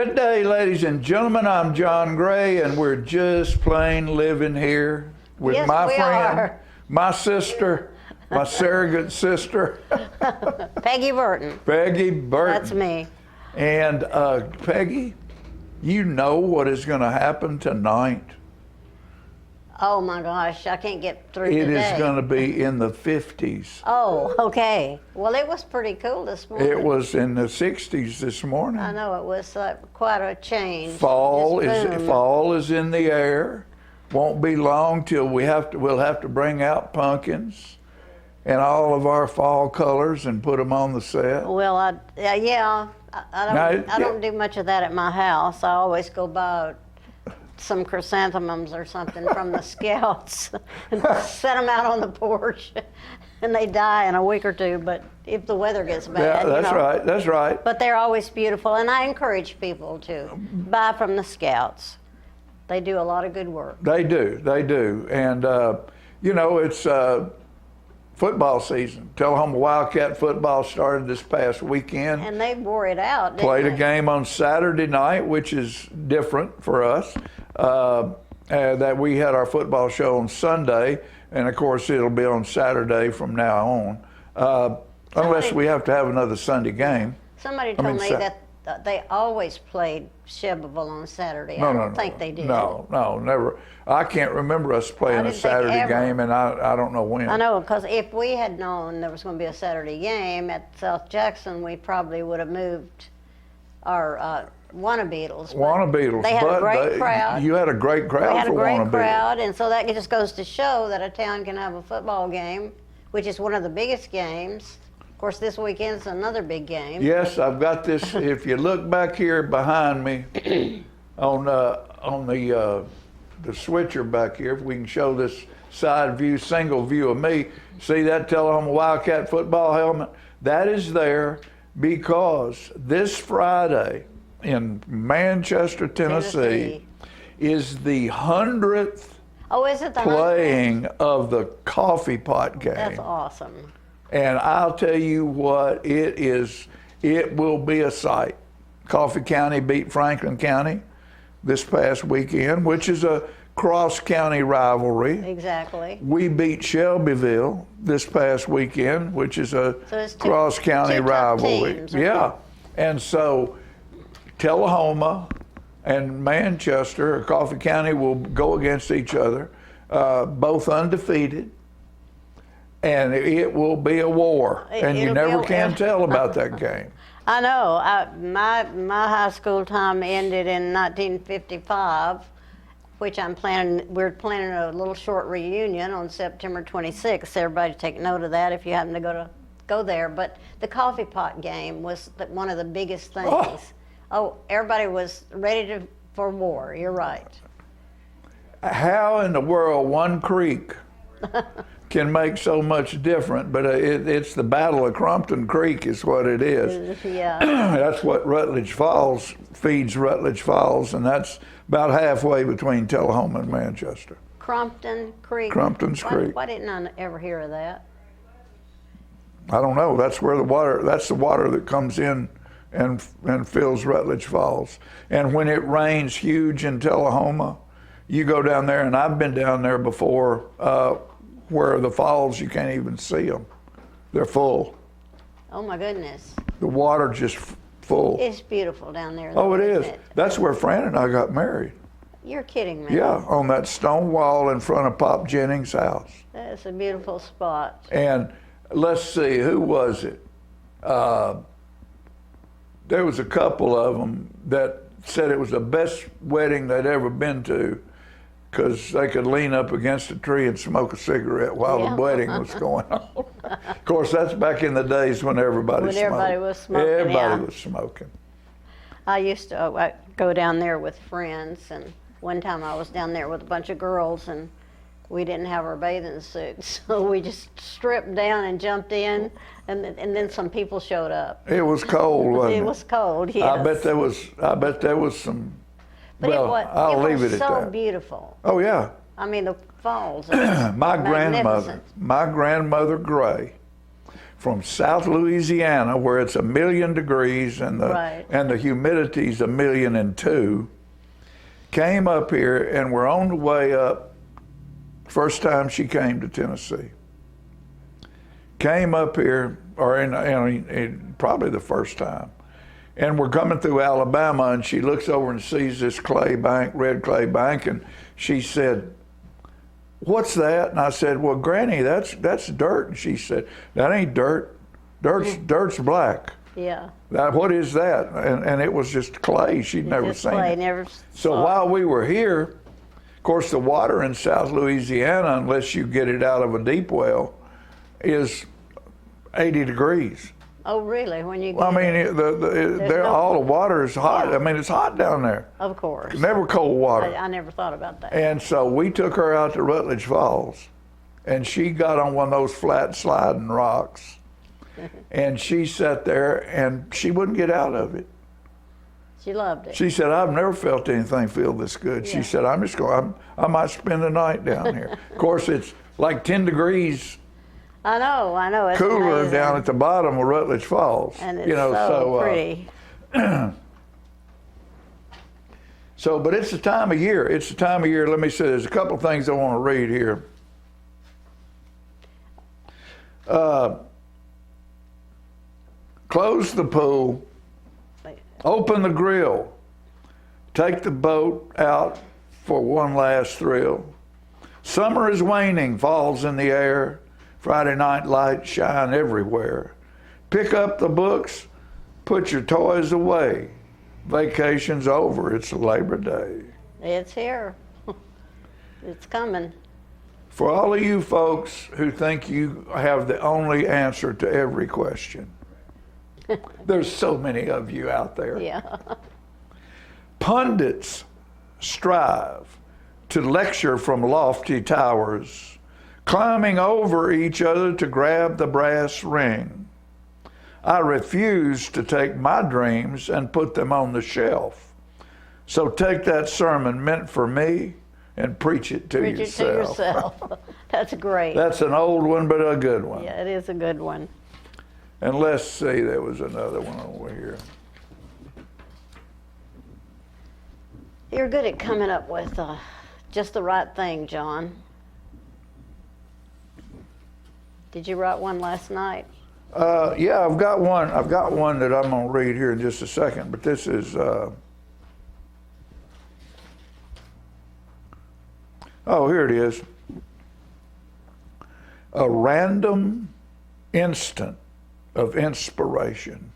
Good day, ladies and gentlemen. I'm John Gray, and we're just plain living here with Yes, my we friend, are. my sister, my surrogate sister, Peggy Burton. Peggy Burton. That's me. And Peggy, you know what is going to happen tonight? Oh my gosh, I can't get through It today. is going to be in the 50s. Oh, okay. Well, it was pretty cool this morning. It was in the 60s this morning. I know it was quite a change. Fall Just boom. is in the air. Won't be long till we'll have to bring out pumpkins and all of our fall colors and put them on the set. Well, I don't do much of that at my house. I always go buy some chrysanthemums or something from the Scouts and set them out on the porch, and they die in a week or two. But if the weather gets bad, Yeah, that's right. That's right. But they're always beautiful, and I encourage people to buy from the Scouts. They do a lot of good work. They do. And, it's football season. Tullahoma Wildcat football started this past weekend. And they wore it out, didn't Played they? a game on Saturday night, which is different for us. That we had our football show on Sunday, and of course it'll be on Saturday from now on, unless we have to have another Sunday game. Somebody told me that they always played Shelbyville on Saturday. I don't think they did. No, never. I can't remember us playing a didn't think Saturday ever. game, and I don't know when. I know, because if we had known there was going to be a Saturday game at South Jackson, we probably would have moved our Wanna Beatles. Wanna Beatles. They had a great crowd. You had a great crowd We had a for great Wanna crowd, and so that just goes to show that a town can have a football game, which is one of the biggest games. Of course, this weekend's another big game. Yes, I've got this. If you look back here behind me, on the switcher back here, if we can show this side view, single view of me, see that Tullahoma Wildcat football helmet? That is there because this Friday in Manchester, Tennessee, is the 100th Oh, is it the 100th? playing of the coffee pot game. That's awesome. And I'll tell you what, it will be a sight. Coffee County beat Franklin County this past weekend, which is a cross-county rivalry. Exactly. We beat Shelbyville this past weekend, which is a So it's cross-county two top rivalry. teams, okay. Yeah. And so Tullahoma and Manchester, or Coffee County, will go against each other, both undefeated. And it will be a war, and you never can tell about that game. I know. My high school time ended in 1955, which we're planning a little short reunion on September 26th. Everybody take note of that if you happen to go there. But the coffee pot game was one of the biggest things. Oh, everybody was ready for war. You're right. How in the world one creek can make so much difference, but it's the Battle of Crumpton Creek is what it is. Yeah. That's what Rutledge Falls feeds Rutledge Falls, and that's about halfway between Tullahoma and Manchester. Crumpton Creek. Crumpton's Creek. Why didn't I ever hear of that? I don't know. That's where that's the water that comes in and fills Rutledge Falls. And when it rains huge in Tullahoma, you go down there, and I've been down there before, where the falls, you can't even see them. They're full. Oh my goodness. The water just full. It's beautiful down there. Oh, though, it is. isn't it? That's where Fran and I got married. You're kidding me. Yeah, on that stone wall in front of Pop Jennings' house. That's a beautiful spot. And let's see, who was it? There was a couple of them that said it was the best wedding they'd ever been to because they could lean up against a tree and smoke a cigarette while Yeah. the wedding was going on. Of course, that's back in the days when everybody smoked. Everybody was smoking, Everybody yeah. was smoking. I used to go down there with friends, and one time I was down there with a bunch of girls, and we didn't have our bathing suits, so we just stripped down and jumped in, and then some people showed up. It was cold, wasn't it? It was cold, yes. I bet there was some. But well, I'll leave it at so that. beautiful. Oh yeah. I mean, the falls. Are My magnificent. grandmother Gray, from South Louisiana, where it's 1,000,000 degrees and Right. the humidity's 1,000,002, came up here and we're on the way up. First time she came to Tennessee. Came up here, or in probably the first time. And we're coming through Alabama, and she looks over and sees this clay bank, red clay bank, and she said, "What's that?" And I said, "Well, Granny, that's dirt." And she said, "That ain't dirt. Dirt's black." Yeah. What is that? And it was just clay. She'd never Just seen clay, it. never So saw it. while we were here, of course, the water in South Louisiana, unless you get it out of a deep well, is 80 degrees. Oh, really? When you get I mean, all the water is hot. Yeah. I mean, it's hot down there. of course. Never cold water. I never thought about that. And so we took her out to Rutledge Falls, and she got on one of those flat sliding rocks, and she sat there, and she wouldn't get out of it. She loved it. She said, "I've never felt anything feel this good." She Yeah. said, I might spend the night down here." Of course, it's like 10 degrees I know. It's cooler amazing. down at the bottom of Rutledge Falls. And it's so pretty. But it's the time of year. It's the time of year. Let me say, there's a couple of things I want to read here. Close the pool, open the grill, take the boat out for one last thrill. Summer is waning, fall's in the air, Friday night lights shine everywhere. Pick up the books, put your toys away. Vacation's over, it's Labor Day. It's here. It's coming. For all of you folks who think you have the only answer to every question, there's so many of you out there. Yeah. Pundits strive to lecture from lofty towers, climbing over each other to grab the brass ring. I refuse to take my dreams and put them on the shelf. So take that sermon meant for me and preach it to Preach it to yourself. yourself. That's great. That's an old one, but a good one. Yeah, it is a good one. And let's see, there was another one over here. You're good at coming up with just the right thing, John. Did you write one last night? Yeah, I've got one. I've got one that I'm going to read here in just a second, but this is, oh, here it is. A random instant of inspiration,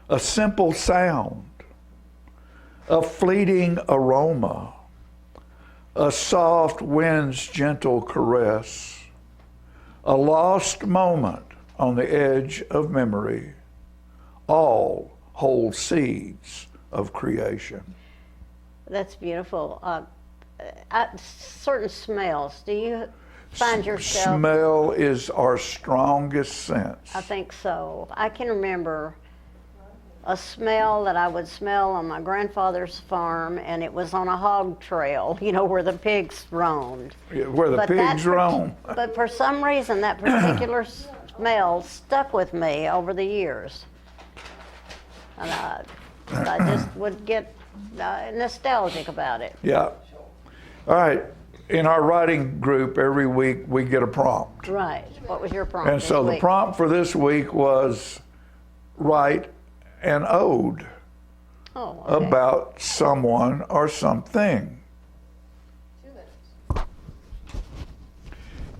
a simple sound, a fleeting aroma, a soft wind's gentle caress, a lost moment on the edge of memory, all hold seeds of creation. That's beautiful. Certain smells. Do you find yourself? Smell is our strongest sense. I think so. I can remember a smell that I would smell on my grandfather's farm, and it was on a hog trail, you know, where the pigs roamed. Where the But pigs roam. But for some reason, that particular smell stuck with me over the years. And I just would get nostalgic about it. Yeah. All right. In our writing group, every week we get a prompt. Right. What was your prompt And this so the week? prompt for this week was write an ode Oh, okay. about someone or something.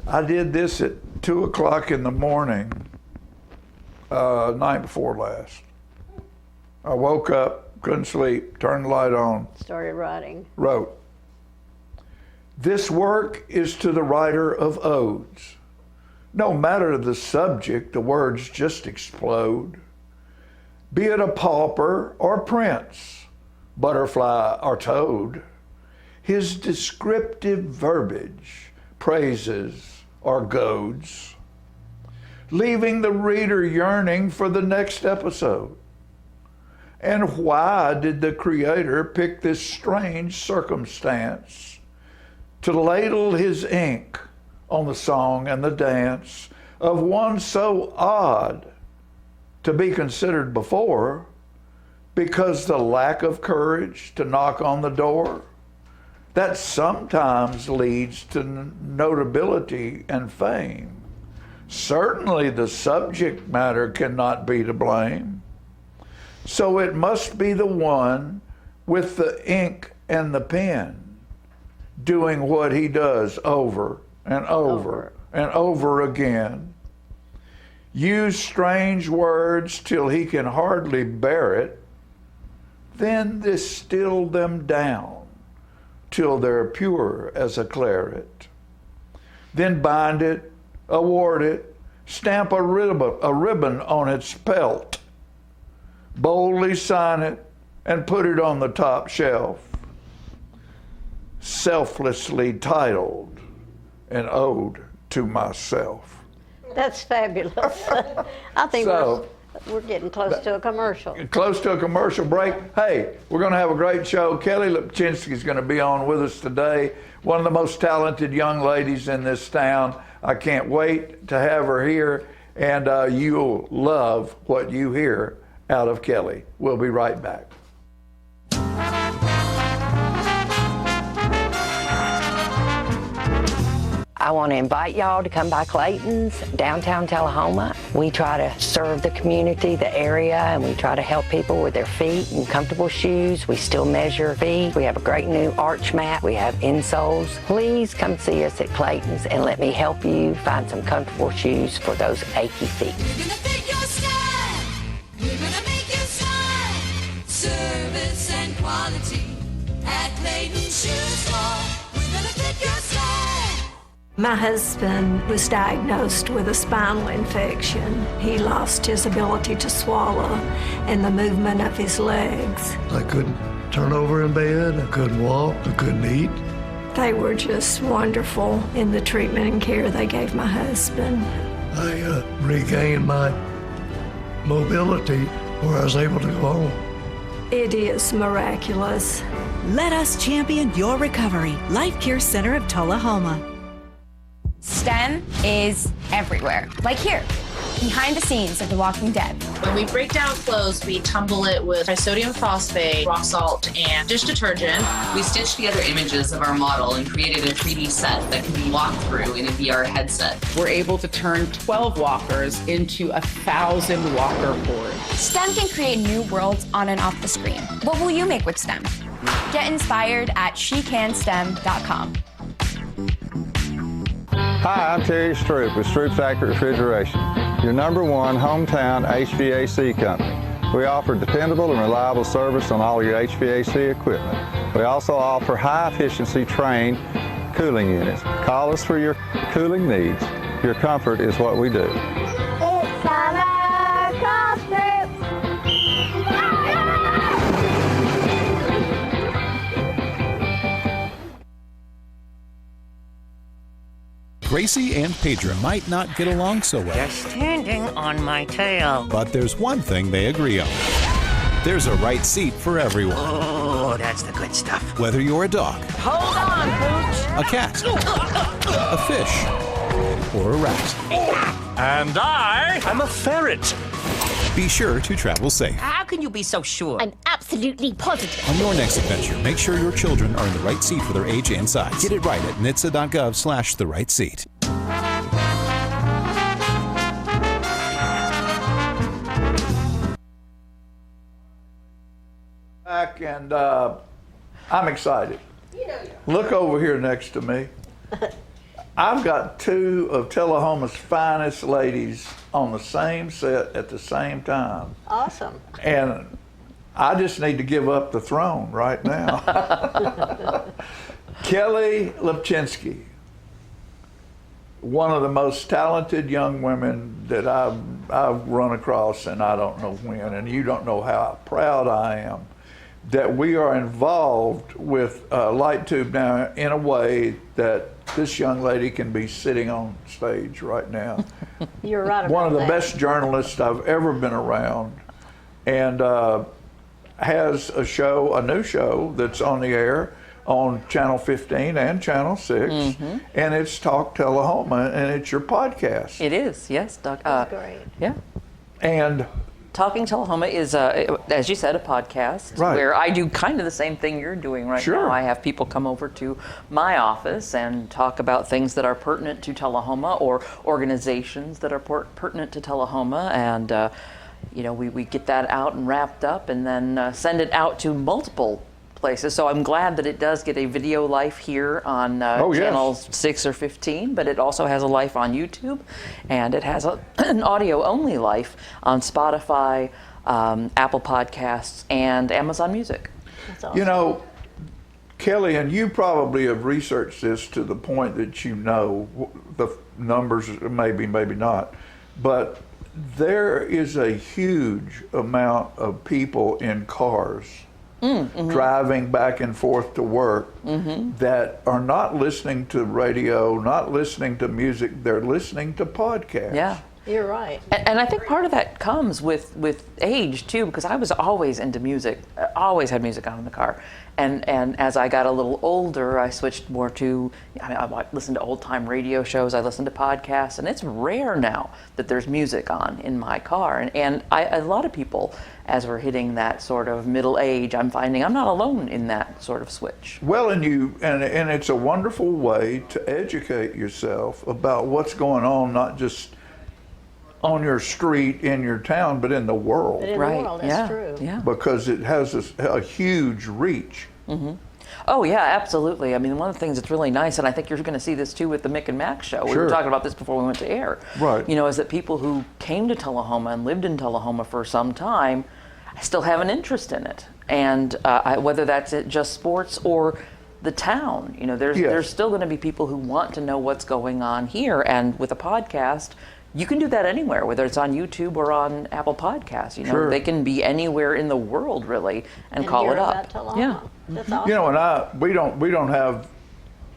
I did this at 2 o'clock in the morning, night before last. I woke up, couldn't sleep, turned the light on, Started writing. wrote. This work is to the writer of odes. No matter the subject, the words just explode. Be it a pauper or prince, butterfly or toad, his descriptive verbiage, praises or goads, leaving the reader yearning for the next episode. And why did the Creator pick this strange circumstance to ladle his ink on the song and the dance of one so odd to be considered before, because the lack of courage to knock on the door that sometimes leads to notability and fame. Certainly the subject matter cannot be to blame. So it must be the one with the ink and the pen, doing what he does over and over and over again. Use strange words till he can hardly bear it, then distill them down till they're pure as a claret. Then bind it, award it, stamp a ribbon on its pelt, boldly sign it, and put it on the top shelf, selflessly titled, An Ode to Myself. That's fabulous. I think we're getting close to a commercial. Close to a commercial break. Hey, we're going to have a great show. Kelly Lipchinsky is going to be on with us today, one of the most talented young ladies in this town. I can't wait to have her here, and you'll love what you hear out of Kelly. We'll be right back. I want to invite y'all to come by Clayton's, downtown Tullahoma. We try to serve the community, the area, and we try to help people with their feet and comfortable shoes. We still measure feet. We have a great new arch mat. We have insoles. Please come see us at Clayton's and let me help you find some comfortable shoes for those achy feet. We're gonna fit your style. We're gonna make you smile. Service and quality at Clayton's Shoe Store. We're gonna fit your style. My husband was diagnosed with a spinal infection. He lost his ability to swallow and the movement of his legs. I couldn't turn over in bed, I couldn't walk, I couldn't eat. They were just wonderful in the treatment and care they gave my husband. I regained my mobility where I was able to go home. It is miraculous. Let us champion your recovery. Life Care Center of Tullahoma. STEM is everywhere. Like here, behind the scenes of The Walking Dead. When we break down clothes, we tumble it with trisodium phosphate, rock salt, and dish detergent. We stitched together images of our model and created a 3D set that can be walked through in a VR headset. We're able to turn 12 walkers into 1,000 walker boards. STEM can create new worlds on and off the screen. What will you make with STEM? Get inspired at shecanstem.com. Hi, I'm Terry Stroop with Stroop Factory Refrigeration, your #1 hometown HVAC company. We offer dependable and reliable service on all your HVAC equipment. We also offer high-efficiency trained cooling units. Call us for your cooling needs. Your comfort is what we do. It's summer across Stroop. Gracie and Pedro might not get along so well. They're standing on my tail. But there's one thing they agree on. There's a right seat for everyone. Oh, that's the good stuff. Whether you're a dog, Hold on, Pooch. a cat, a fish, or a rat. And I'm a ferret. Be sure to travel safe. How can you be so sure? I'm absolutely positive. On your next adventure, make sure your children are in the right seat for their age and size. Get it right at nhtsa.gov/the right seat. Back, and I'm excited. Look over here next to me. I've got two of Tullahoma's finest ladies on the same set at the same time. Awesome. And I just need to give up the throne right now. Kelly Lipchinsky, one of the most talented young women that I've run across, and I don't know when, and you don't know how proud I am that we are involved with Light Tube now in a way that this young lady can be sitting on stage right now. You're right about One of the that. best journalists I've ever been around, and has a show, a new show that's on the air on Channel 15 and Channel 6, and it's Talk Tullahoma, and it's your podcast. It is, yes, Doc. Great. Yeah. And Talking Tullahoma is, as you said, a podcast Right. where I do kind of the same thing you're doing right Sure. now. I have people come over to my office and talk about things that are pertinent to Tullahoma or organizations that are pertinent to Tullahoma, and we get that out and wrapped up and then send it out to multiple places. So I'm glad that it does get a video life here on yes. channel 6 or 15, but it also has a life on YouTube, and it has an audio-only life on Spotify, Apple Podcasts, and Amazon Music. That's awesome. You know, Kelly, and you probably have researched this to the point that you know the numbers, maybe not, but there is a huge amount of people in cars driving back and forth to work that are not listening to radio, not listening to music, they're listening to podcasts. Yeah. You're right. And I think part of that comes with age too, because I was always into music. I always had music on in the car. And as I got a little older, I switched more to, I listened to old time radio shows, I listened to podcasts, and it's rare now that there's music on in my car. And a lot of people, as we're hitting that sort of middle age, I'm finding I'm not alone in that sort of switch. Well, and it's a wonderful way to educate yourself about what's going on, not just on your street, in your town, but in the world. But in the world, that's true. Yeah. Because it has a huge reach. Oh yeah, absolutely. I mean, one of the things that's really nice, and I think you're going to see this too with the Mick and Max show. We Sure. were talking about this before we went to air. Right. Is that people who came to Tullahoma and lived in Tullahoma for some time still have an interest in it, and whether that's just sports or the town. There's still going to be people who want to know what's going on here, and with a podcast, you can do that anywhere, whether it's on YouTube or on Apple Podcasts. Sure. They can be anywhere in the world really and call hear it up. about Tullahoma. That's awesome. You know, and we don't have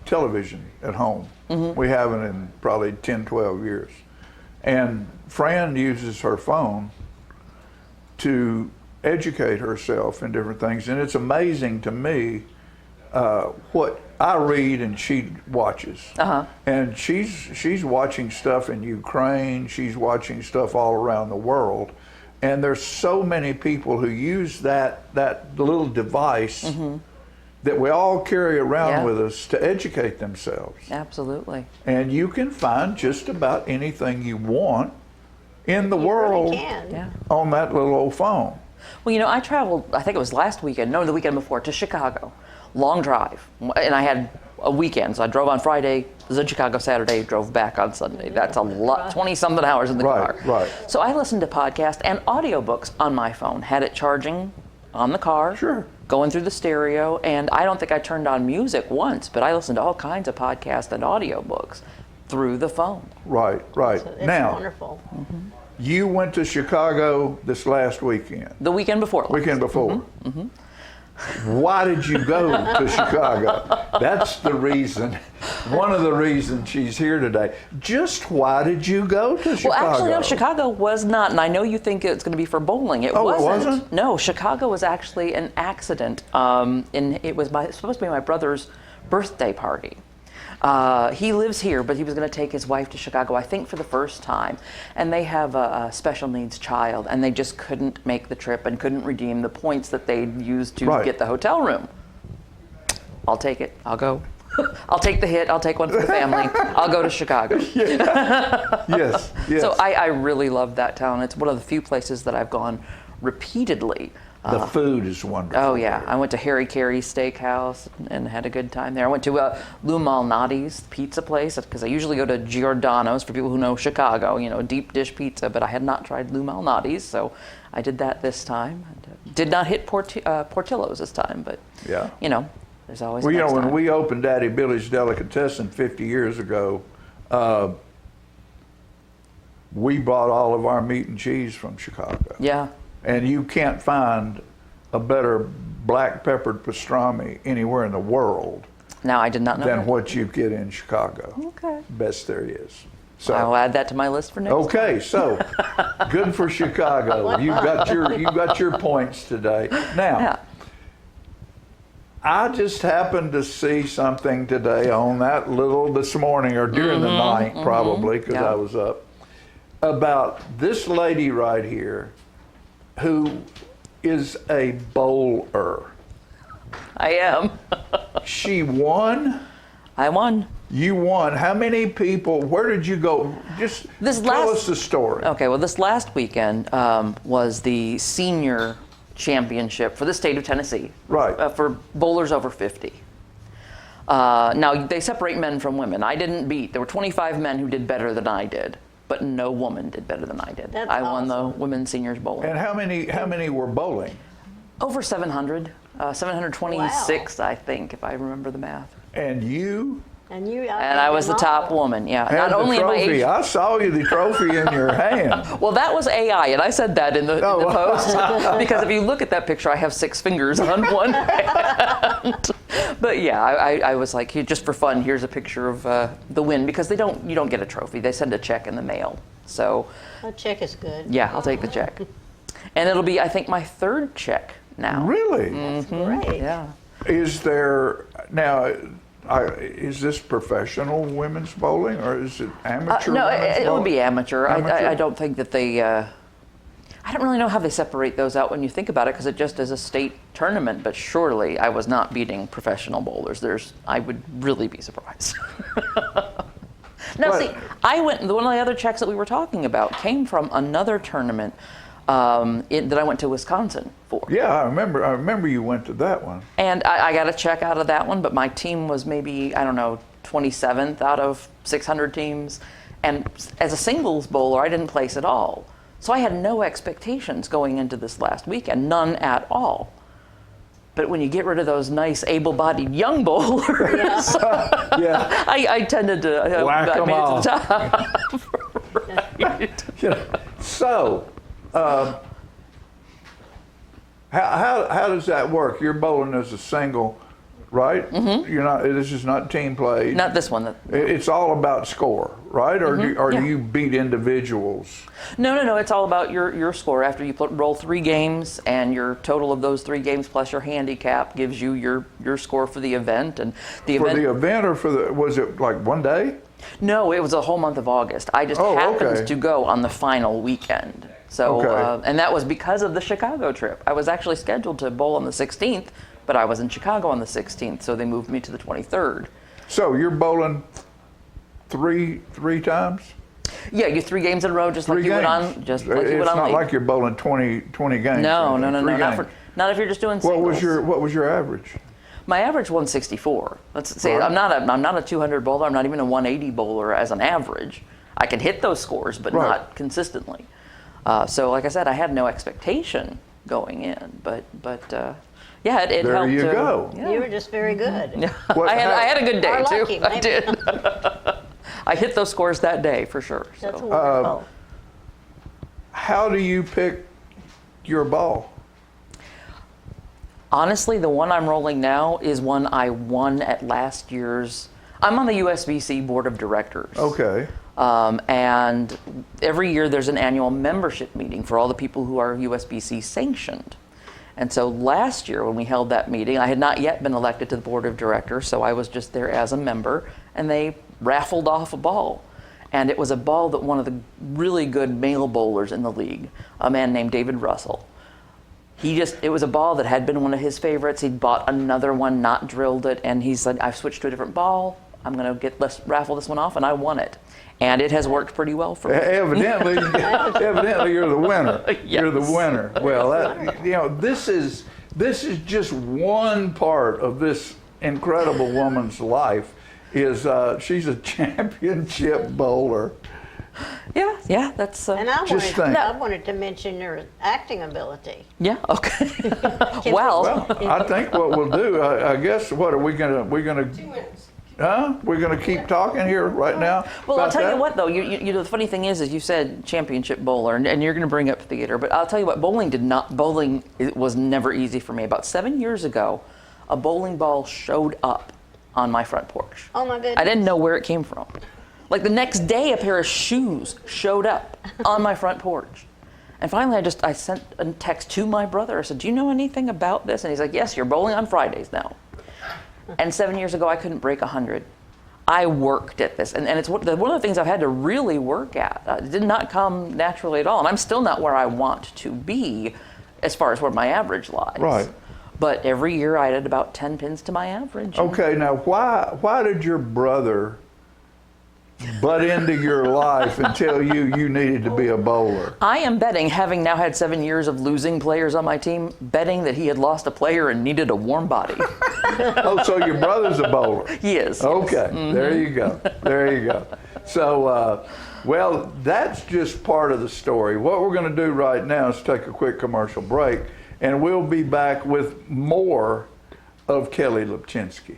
television at home. We haven't in probably 10, 12 years. And Fran uses her phone to educate herself in different things. And it's amazing to me what I read and she watches. And she's watching stuff in Ukraine, she's watching stuff all around the world. And there's so many people who use that little device that we all carry around with us to educate themselves. Absolutely. And you can find just about anything you want in the world on that little old phone. Well, I traveled, I think it was the weekend before, to Chicago. Long drive. And I had a weekend, so I drove on Friday, was in Chicago Saturday, drove back on Sunday. That's a lot, 20-something hours in the car. Right. So I listened to podcasts and audiobooks on my phone, had it charging on the car, going through the stereo, and I don't think I turned on music once, but I listened to all kinds of podcasts and audiobooks through the phone. Right. It's Now, wonderful. you went to Chicago this last weekend. The weekend before last. Weekend before. Why did you go to Chicago? That's the reason, one of the reasons she's here today. Just why did you go to Chicago? Well, actually, no, Chicago was not, and I know you think it's going to be for bowling. It wasn't. It wasn't? No, Chicago was actually an accident. And it was supposed to be my brother's birthday party. He lives here, but he was going to take his wife to Chicago, I think for the first time. And they have a special needs child, and they just couldn't make the trip and couldn't redeem the points that they'd used to get the hotel room. I'll take it. I'll go. I'll take the hit. I'll take one for the family. I'll go to Chicago. Yes. So I really love that town. It's one of the few places that I've gone repeatedly. The food is wonderful. Oh yeah, I went to Harry Carey's Steakhouse and had a good time there. I went to Lou Malnati's pizza place because I usually go to Giordano's for people who know Chicago, deep dish pizza, but I had not tried Lou Malnati's, so I did that this time. Did not hit Portillo's this time, but there's always. Well, when time. we opened Daddy Billy's Delicatessen 50 years ago, we bought all of our meat and cheese from Chicago. Yeah. And you can't find a better black peppered pastrami anywhere in the world. Now, I did not know than that. what you get in Chicago. Okay. Best there is. So I'll add that to my list for next time. Okay, so good for Chicago. You got your points today. Now, I just happened to see something today on that this morning or during the night, probably, because I was up, about this lady right here who is a bowler. I am. She won? I won. You won. How many people, where did you go? Just tell us the story. Okay, well, this last weekend was the senior championship for the state of Tennessee. Right. For bowlers over 50. Now, they separate men from women. I didn't beat. There were 25 men who did better than I did, but no woman did better than I did. That's I won the awesome. women's seniors bowling. And how many were bowling? Over 700. 726, I think, if I remember the math. And you? And you. And I was the top woman, yeah. And Not the only in my trophy. age. I saw you the trophy in your hand. Well, that was AI, and I said that in the post. Because if you look at that picture, I have 6 fingers on one hand. But yeah, I was like, just for fun, here's a picture of the win, because you don't get a trophy. They send a check in the mail. So A check is good. yeah, I'll take the check. And it'll be, I think, my 3rd check now. Really? That's great. Yeah. Is there, now, is this professional women's bowling or is it amateur? No, women's it would bowling? be amateur. Amateur? I don't think that they. I don't really know how they separate those out when you think about it, because it just is a state tournament. But surely I was not beating professional bowlers. I would really be surprised. Now, But- see, one of the other checks that we were talking about came from another tournament that I went to Wisconsin for. Yeah, I remember you went to that one. And I got a check out of that one, but my team was maybe, 27th out of 600 teams. And as a singles bowler, I didn't place at all. So I had no expectations going into this last weekend, none at all. But when you get rid of those nice, able-bodied young bowlers, Yeah. I tended to Whack 'em made it off. to the top. Right. So, how does that work? You're bowling as a single, right? Mm-hmm. You're not. This is not team play. Not this one. It's all about score, right? Or Yeah. do you beat individuals? No. It's all about your score. After you roll 3 games, and your total of those 3 games plus your handicap gives you your score for the event. And the For event. the event, or was it like one day? No, it was a whole month of August. I just happened to go on the final weekend. So, Okay. and that was because of the Chicago trip. I was actually scheduled to bowl on the 16th, but I was in Chicago on the 16th, so they moved me to the 23rd. So you're bowling three times? Yeah, you 3 games in a row, just like you would on league. It's not like you're bowling 20 games. No. 3 games. Not if you're just doing singles. What was your average? My average 164. Let's say Right. I'm not a 200 bowler. I'm not even a 180 bowler as an average. I can hit those scores, but Right. not consistently. So, like I said, I had no expectation going in, but yeah, it There helped. you go. Yeah. You were just very good. Yeah. What- I had a good day Or too. lucky, I maybe. did. I hit those scores that day for sure. That's So. wonderful. How do you pick your ball? Honestly, the one I'm rolling now is one I won at last year's. I'm on the USBC board of directors. Okay. And every year there's an annual membership meeting for all the people who are USBC sanctioned. And so last year when we held that meeting, I had not yet been elected to the board of directors, so I was just there as a member, and they raffled off a ball. And it was a ball that one of the really good male bowlers in the league, a man named David Russell, it was a ball that had been one of his favorites. He'd bought another one, not drilled it, and he said, I've switched to a different ball. I'm going to let's raffle this one off, and I won it. And it has worked pretty well for me. Evidently, you're the winner. Yes. You're the winner. Well, this is just one part of this incredible woman's life. She's a championship bowler. Yeah, that's. And I Just wanted to mention your acting ability. Yeah. Okay. Well, I think what we'll do, I guess, we're gonna. Huh? We're gonna keep talking here right now. Well, I'll about tell that? you what, though. You know, the funny thing is you said championship bowler, and you're going to bring up theater, but I'll tell you what, bowling it was never easy for me. About 7 years ago, a bowling ball showed up on my front porch. Oh my goodness. I didn't know where it came from. Like the next day, a pair of shoes showed up on my front porch. And finally, I sent a text to my brother. I said, do you know anything about this? And he's like, yes, you're bowling on Fridays now. And 7 years ago, I couldn't break 100. I worked at this, and it's one of the things I've had to really work at. It did not come naturally at all, and I'm still not where I want to be as far as where my average lies. Right. But every year I added about 10 pins to my average. Okay, now why did your brother butt into your life and tell you needed to be a bowler? I am betting, having now had 7 years of losing players on my team, betting that he had lost a player and needed a warm body. Oh, so your brother's a bowler? He is. Okay, Yes. There you go. There you go. So, well, that's just part of the story. What we're going to do right now is take a quick commercial break, and we'll be back with more of Kelly Lipchinsky.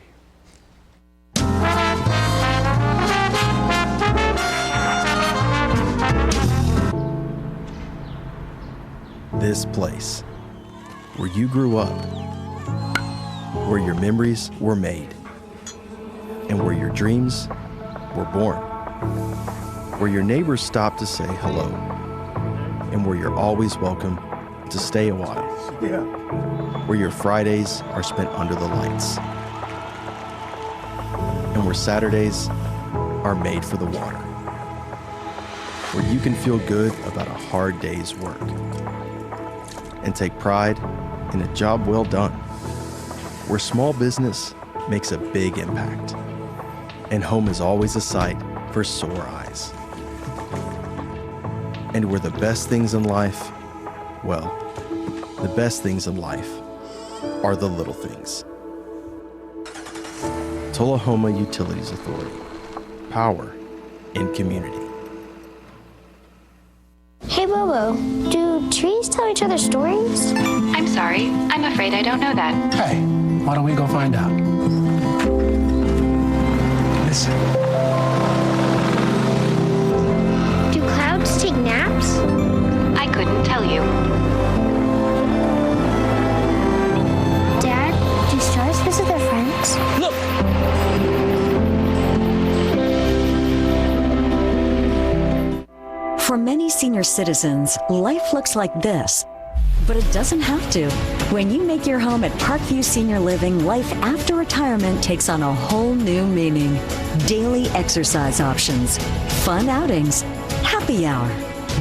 This place, where you grew up, where your memories were made, and where your dreams were born, where your neighbors stop to say hello, and where you're always welcome to stay a while, Yeah. where your Fridays are spent under the lights, and where Saturdays are made for the water, where you can feel good about a hard day's work and take pride in a job well done, where small business makes a big impact, and home is always a sight for sore eyes. And where the best things in life, well, the best things in life are the little things. Tullahoma Utilities Authority. Power in community. Hey, Bobo, do trees tell each other stories? I'm sorry. I'm afraid I don't know that. Hey, why don't we go find out? Listen. Do clouds take naps? I couldn't tell you. Dad, do stars visit their friends? Look! For many senior citizens, life looks like this, but it doesn't have to. When you make your home at Parkview Senior Living, life after retirement takes on a whole new meaning. Daily exercise options, fun outings, happy hour,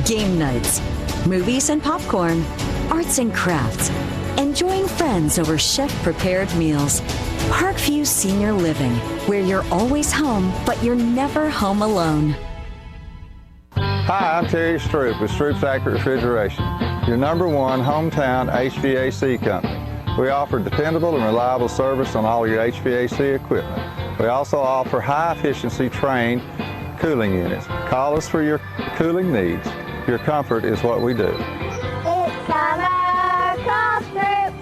game nights, movies and popcorn, arts and crafts, enjoying friends over chef-prepared meals. Parkview Senior Living, where you're always home, but you're never home alone. Hi, I'm Terry Stroop with Stroop's Accurate Refrigeration, your #1 hometown HVAC company. We offer dependable and reliable service on all your HVAC equipment. We also offer high-efficiency trained cooling units. Call us for your cooling needs. Your comfort is what we do. It's summer golf group.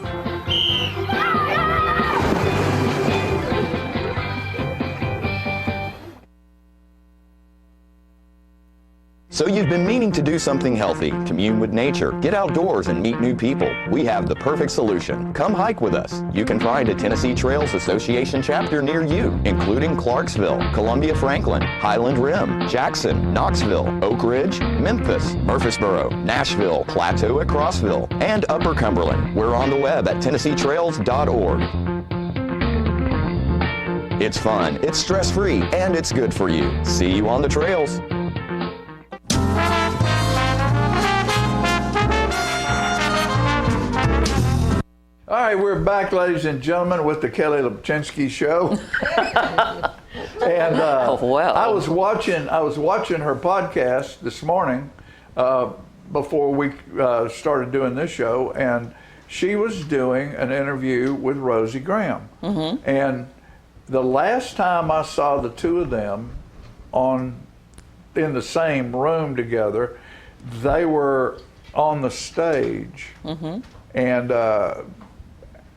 So you've been meaning to do something healthy, commune with nature, get outdoors and meet new people. We have the perfect solution. Come hike with us. You can find a Tennessee Trails Association chapter near you, including Clarksville, Columbia Franklin, Highland Rim, Jackson, Knoxville, Oak Ridge, Memphis, Murfreesboro, Nashville, Plateau at Crossville, and Upper Cumberland. We're on the web at TennesseeTrails.org. It's fun, it's stress-free, and it's good for you. See you on the trails. All right, we're back, ladies and gentlemen, with the Kelly Lipchinsky Show. And I was watching her podcast this morning before we started doing this show, and she was doing an interview with Rosie Graham. Mm-hmm. And the last time I saw the two of them in the same room together, they were on the stage, Mm-hmm. and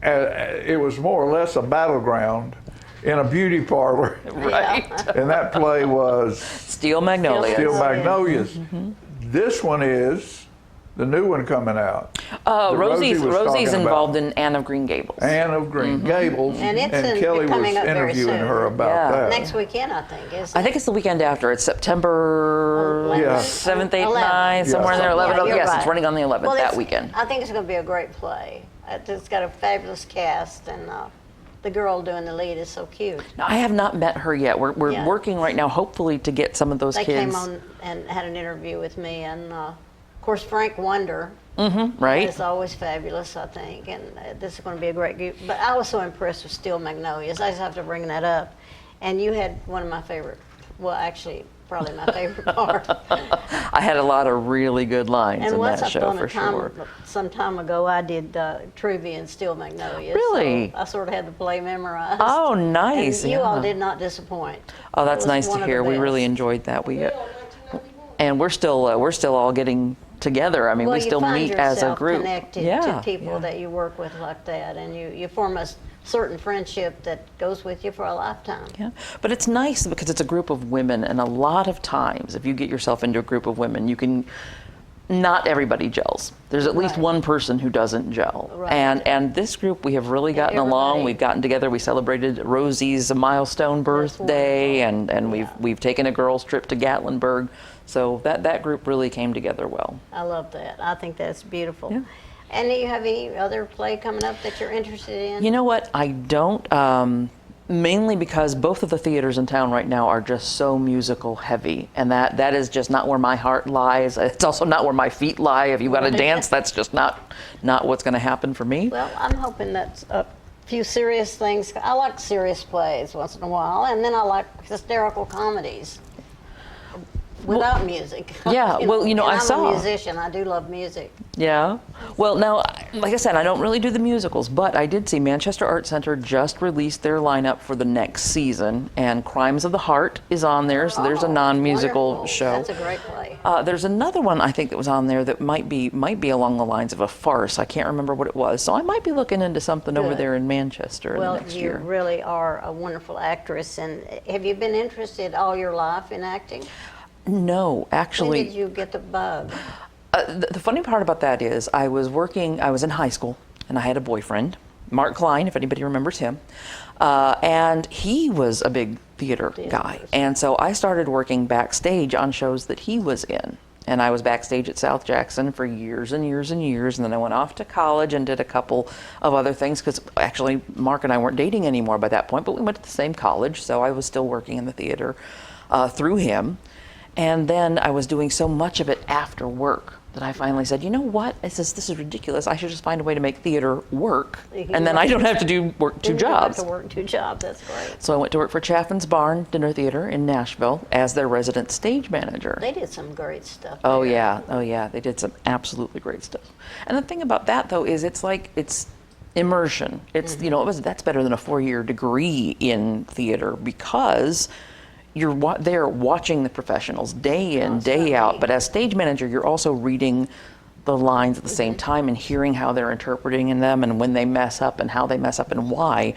it was more or less a battleground in a beauty parlor. Right. And that play was Steel Magnolias. Steel Magnolias. Mm-hmm. This one is the new one coming out. that Rosie Rosie's was talking involved about. in Anne of Green Gables. Anne of Green Gables. And it's Kelly was coming up very interviewing soon. her about that. Next weekend, I think, isn't I think it's the weekend after. It's September Yeah. 7th, 8th, 11th. 9th, somewhere in there. 11th. Yeah, you're Yes, right. it's running on the 11th Well, that it's- weekend. I think it's going to be a great play. It's got a fabulous cast, and the girl doing the lead is so cute. Now, I have not met her yet. We're Yeah. working right now, hopefully, to get some of those They kids. came on and had an interview with me, and of course Frank Wonder right? is always fabulous, I think, and this is going to be a great group. But I was so impressed with Steel Magnolias. I just have to bring that up. And you had one of my favorite, well, actually, probably my favorite part. I had a lot of really good lines And in once that show, upon for a time, sure. some time ago, I did trivia in Steel Magnolias. Really? So I sort of had the play memorized. Oh, nice, And you all yeah. did not disappoint. Oh, that's It was nice one to of the hear. We really best. enjoyed that. And we're still all getting together. I mean, Well, we still you find meet as a yourself group. connected to people that you work with like that, and you form a certain friendship that goes with you for a lifetime. Yeah, but it's nice because it's a group of women, and a lot of times, if you get yourself into a group of women, not everybody gels. There's at least one person who doesn't gel. Right. And this group, we have really gotten along. We've gotten together. We celebrated Rosie's milestone birthday, and we've taken a girls' trip to Gatlinburg. So that group really came together well. I love that. I think that's beautiful. Yeah. And do you have any other play coming up that you're interested in? You know what? I don't. Mainly because both of the theaters in town right now are just so musical heavy, and that is just not where my heart lies. It's also not where my feet lie. If you got to dance, that's just not what's going to happen for me. Well, I'm hoping that's a few serious things. I like serious plays once in a while, and then I like hysterical comedies without music. Yeah, and I I'm saw. a musician. I do love music. Yeah. Well, now, like I said, I don't really do the musicals, but I did see Manchester Arts Center just released their lineup for the next season, and Crimes of the Heart is on there, so there's a non-musical Wonderful. show. That's a great play. There's another one I think that was on there that might be along the lines of a farce. I can't remember what it was, so I might be looking into something over Good. there in Manchester Well, next you year. really are a wonderful actress. And have you been interested all your life in acting? No, actually. When did you get the bug? The funny part about that is I was in high school, and I had a boyfriend, Mark Klein, if anybody remembers him, and he was a big theater guy. And so I started working backstage on shows that he was in. And I was backstage at South Jackson for years and years and years, and then I went off to college and did a couple of other things, because actually Mark and I weren't dating anymore by that point, but we went to the same college, so I was still working in the theater through him. And then I was doing so much of it after work that I finally said, you know what? This is ridiculous. I should just find a way to make theater work, and then I don't have to do work two You jobs. don't have to work two jobs. That's great. So I went to work for Chaffin's Barn Dinner Theater in Nashville as their resident stage manager. They did some great stuff. Oh yeah, they did some absolutely great stuff. And the thing about that though is it's immersion. It's that's better than a 4-year degree in theater, because you're there watching the professionals day in, day out. But as stage manager, you're also reading the lines at the same time and hearing how they're interpreting in them, and when they mess up and how they mess up and why.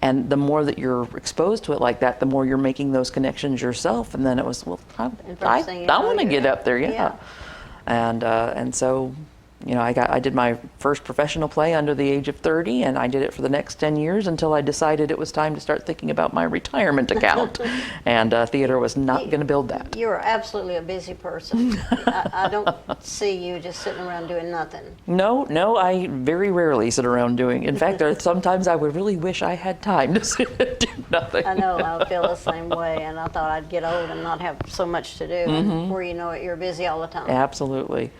And the more that you're exposed to it like that, the more you're making those connections yourself. And then it was, I want to get up there, yeah. And so, I did my first professional play under the age of 30, and I did it for the next 10 years until I decided it was time to start thinking about my retirement account. And theater was not going to build that. You're absolutely a busy person. I don't see you just sitting around doing nothing. No, I very rarely sit around doing. In fact, there are sometimes I would really wish I had time to sit and do nothing. I know, I feel the same way, and I thought I'd get old and not have so much to do. And before you know it, you're busy all the time. Absolutely.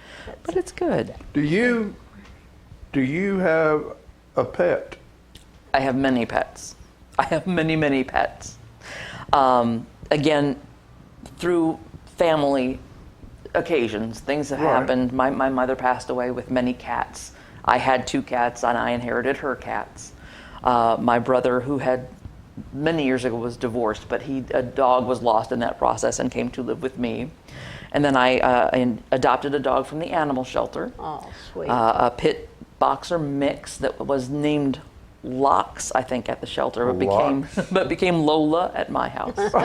But it's good. Do you have a pet? I have many pets. I have many, many pets. Again, through family occasions, things have happened. My mother passed away with many cats. I had 2 cats, and I inherited her cats. My brother, who had many years ago was divorced, but a dog was lost in that process and came to live with me. And then I adopted a dog from the animal shelter. Oh, sweet. A pit boxer mix that was named Locks, I think, at the shelter, but became Lola at my house. From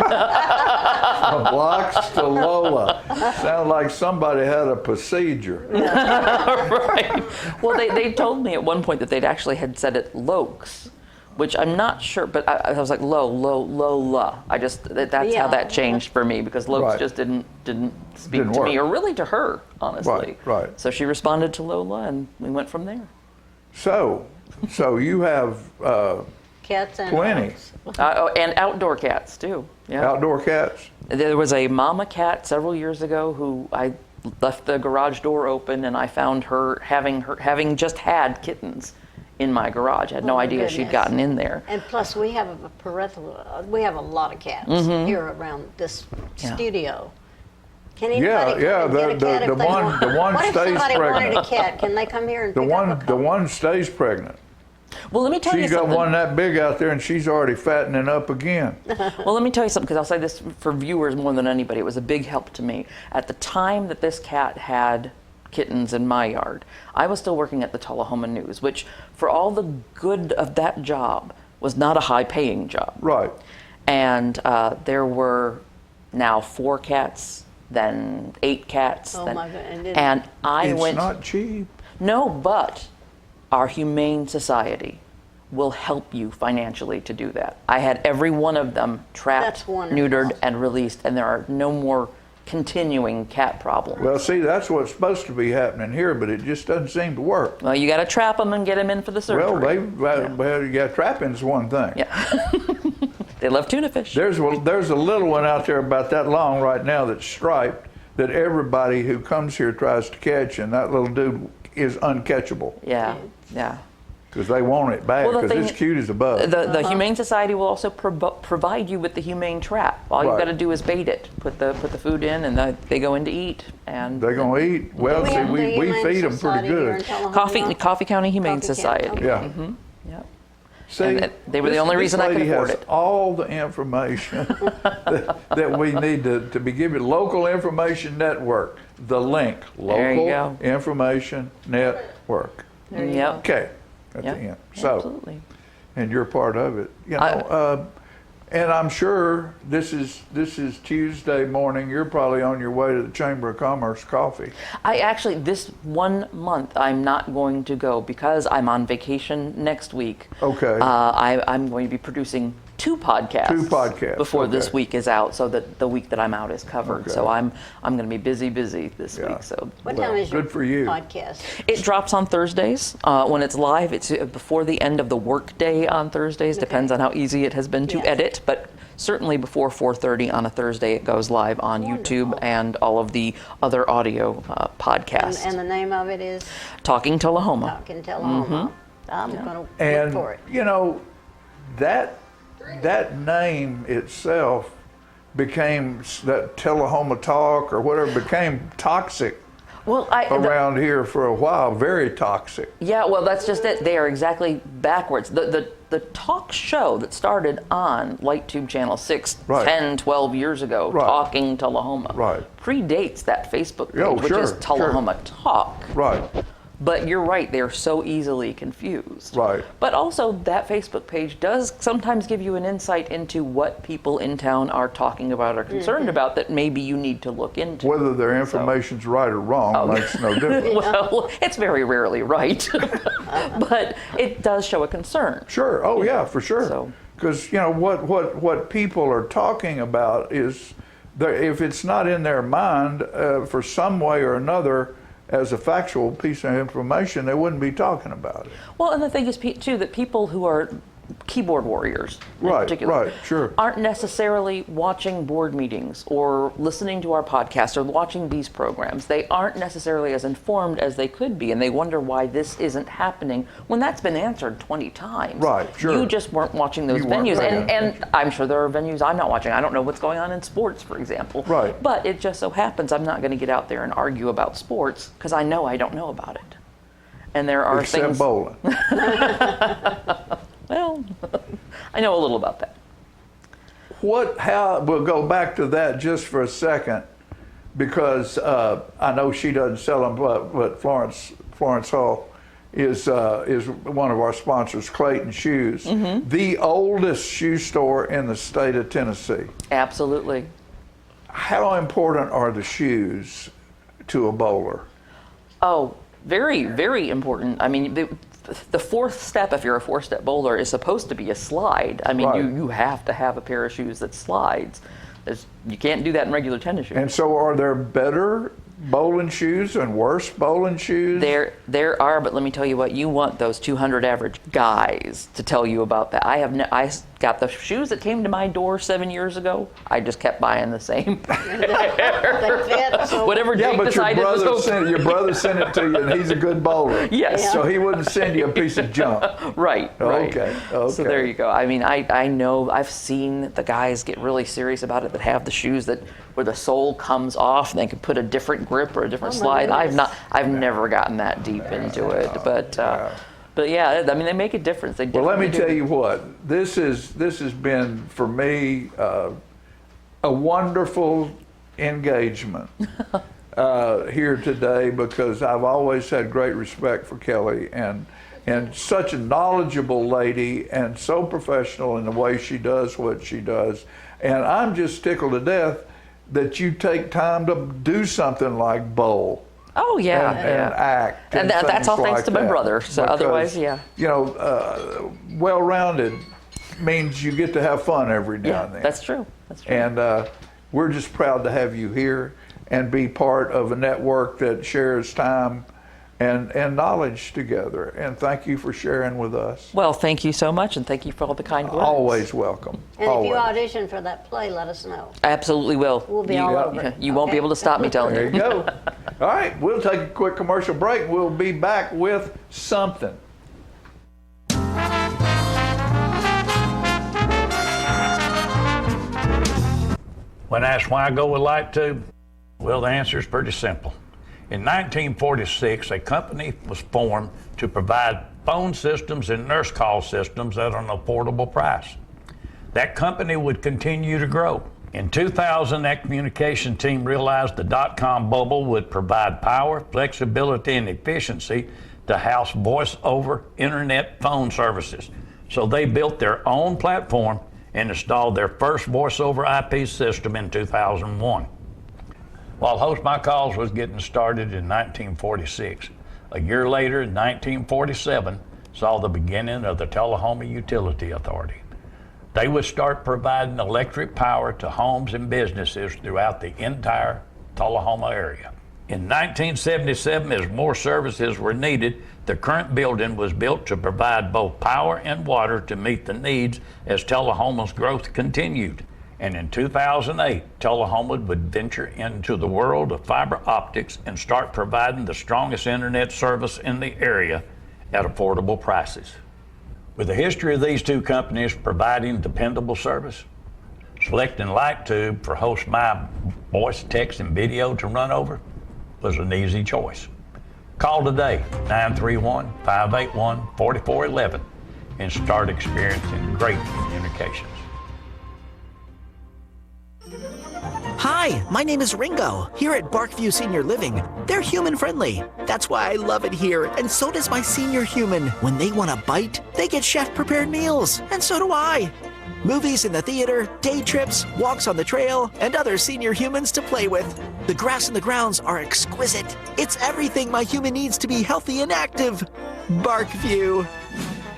Locks to Lola. Sounds like somebody had a procedure. Right. Well, they told me at one point that they'd actually had said it Lokes, which I'm not sure, but I was like Lola. That's how that changed for me, because Lokes just didn't speak to me, or really to her, honestly. Right. So she responded to Lola, and we went from there. So you have Cats and Plenty. dogs. And outdoor cats too. Yeah. Outdoor cats. There was a mama cat several years ago who I left the garage door open, and I found her having just had kittens in my garage. I had no my idea she'd goodness. gotten in there. And plus, we have we have a lot of cats Mhm. here around this Yeah. studio. Can Yeah, anybody yeah, come and get a cat the if they one- want? the one what if stays somebody wanted pregnant. a cat? Can they come here and The pick up a one, the one stays pregnant. Well, let me tell you She's got something. one that big out there, and she's already fattening up again. Well, let me tell you something, because I'll say this for viewers more than anybody. It was a big help to me. At the time that this cat had kittens in my yard, I was still working at the Tullahoma News, which, for all the good of that job, was not a high-paying job. Right. And there were now 4 cats, then 8 cats. Oh then, my God, and I It's went. not cheap. No, but our Humane Society will help you financially to do that. I had every one of them trapped, That's wonderful. neutered, and released, and there are no more continuing cat problems. Well, see, that's what's supposed to be happening here, but it just doesn't seem to work. Well, you got to trap them and get them in for the surgery. Well, yeah, trapping's one thing. Yeah. They love tuna fish. There's a little one out there about that long right now that's striped that everybody who comes here tries to catch, and that little dude is uncatchable. Yeah, yeah. Because they want it bad, Well, the because thing- it's cute as a bug. The Humane Society will also provide you with the humane trap. All you've Right. got to do is bait it, put the food in, and they go in to eat. And They're going to eat. Well, we see, have the we Humane feed them pretty Society here in good. Tullahoma? Coffee County Humane Coffee County, Society. okay. Yeah. Mhm. Yep. See, And they were the only this reason I could lady afford has it. all the information that we need to be given. Local Information Network, the link, There you Local go. Information Network. There you Yep. Okay, at Yep. the end. So, Absolutely. and you're part of it. You know, and I'm sure this is Tuesday morning. You're probably on your way to the Chamber of Commerce coffee. I actually, this 1 month, I'm not going to go because I'm on vacation next week. Okay. I'm going to be producing 2 podcasts. 2 podcasts, before this okay. week is out, so that the week that I'm out is covered. Okay. So I'm going to be busy this Yeah. week. So What time is your good for you. podcast? it drops on Thursdays. When it's live, it's before the end of the workday on Thursdays. Depends on how easy it has been to Yes. edit, but certainly before 4:30 on a Thursday, it goes live on YouTube and all of the other audio podcasts. And the name of it is Talking Tullahoma. Talking Tullahoma. I'm going to look And for it. you know, that name itself became that Tullahoma Talk or whatever became toxic Well, around here for a while. Very toxic. Yeah, well, that's just it. They are exactly backwards. The talk show that started on LightTube Channel 6 Right. 10, 12 years ago, Right. Talking Tullahoma, Right. predates that Facebook page, Oh, which sure, is Tullahoma Talk. Right. But you're right, they're so easily confused. Right. But also, that Facebook page does sometimes give you an insight into what people in town are talking about or concerned about that maybe you need to look into. Whether their information's right or wrong makes no difference. Well, it's very rarely right, but it does show a concern. Sure. Oh yeah, for sure. So- Because you know what people are talking about is, if it's not in their mind for some way or another as a factual piece of information, they wouldn't be talking about it. Well, and the thing is, too, that people who are keyboard warriors, in Right, particular, right, sure. aren't necessarily watching board meetings or listening to our podcast or watching these programs. They aren't necessarily as informed as they could be, and they wonder why this isn't happening when that's been answered 20 times. Right, sure. You just weren't watching those You weren't venues, paying and I'm sure there are venues I'm not watching. I don't know what's going on in sports, for example. Right. But it just so happens I'm not going to get out there and argue about sports because I know I don't know about it. And there are Except things. bowling. Well, I know a little about that. We'll go back to that just for a second, because I know she doesn't sell them, but Florence Hall is one of our sponsors, Clayton Shoes, the oldest shoe store in the state of Tennessee. Absolutely. How important are the shoes to a bowler? Oh, very, very important. I mean, the fourth step, if you're a 4-step bowler, is supposed to be a slide. I mean, Right. you have to have a pair of shoes that slides. You can't do that in regular tennis shoes. And so are there better bowling shoes and worse bowling shoes? There are, but let me tell you what, you want those 200 average guys to tell you about that. I got the shoes that came to my door 7 years ago. I just kept buying the same. Whatever Jake decided was okay. Your brother sent it to you, and he's a good bowler. Yes. So he wouldn't send you a piece of junk. Right. Okay. So there you go. I mean, I know, I've seen the guys get really serious about it that have the shoes that where the sole comes off and they can put a different grip or a different slide. I've never gotten that deep into it, but yeah, I mean, they make a difference. Well, let me tell you what, this has been for me a wonderful engagement here today, because I've always had great respect for Kelly, and such a knowledgeable lady and so professional in the way she does what she does. And I'm just tickled to death that you take time to do something like bowl. Oh yeah, and act, and that's all thanks to my brother. So because, otherwise, yeah. You know, well-rounded means you get to have fun every now and then. That's true. That's true. And we're just proud to have you here and be part of a network that shares time and knowledge together. And thank you for sharing with us. Well, thank you so much, and thank you for all the kind words. Always welcome. And Always. if you audition for that play, let us know. Absolutely will. We'll be all over it. You won't be able to stop me telling There you. you go. All right, we'll take a quick commercial break. We'll be back with something. When asked why I go with Light Tube, well, the answer is pretty simple. In 1946, a company was formed to provide phone systems and nurse call systems at an affordable price. That company would continue to grow. In 2000, that communication team realized the dot-com bubble would provide power, flexibility, and efficiency to house voice-over internet phone services. So they built their own platform and installed their first voice-over IP system in 2001. While Host My Calls was getting started in 1946, a year later, in 1947, saw the beginning of the Tullahoma Utility Authority. They would start providing electric power to homes and businesses throughout the entire Tullahoma area. In 1977, as more services were needed, the current building was built to provide both power and water to meet the needs as Tullahoma's growth continued. And in 2008, Tullahoma would venture into the world of fiber optics and start providing the strongest internet service in the area at affordable prices. With the history of these two companies providing dependable service, selecting Light Tube for Host My voice, text, and video to run over was an easy choice. Call today, 931-581-4411, and start experiencing great communications. Hi, my name is Ringo, here at Barkview Senior Living. They're human friendly. That's why I love it here, and so does my senior human. When they want a bite, they get chef-prepared meals, and so do I. Movies in the theater, day trips, walks on the trail, and other senior humans to play with. The grass and the grounds are exquisite. It's everything my human needs to be healthy and active. Barkview.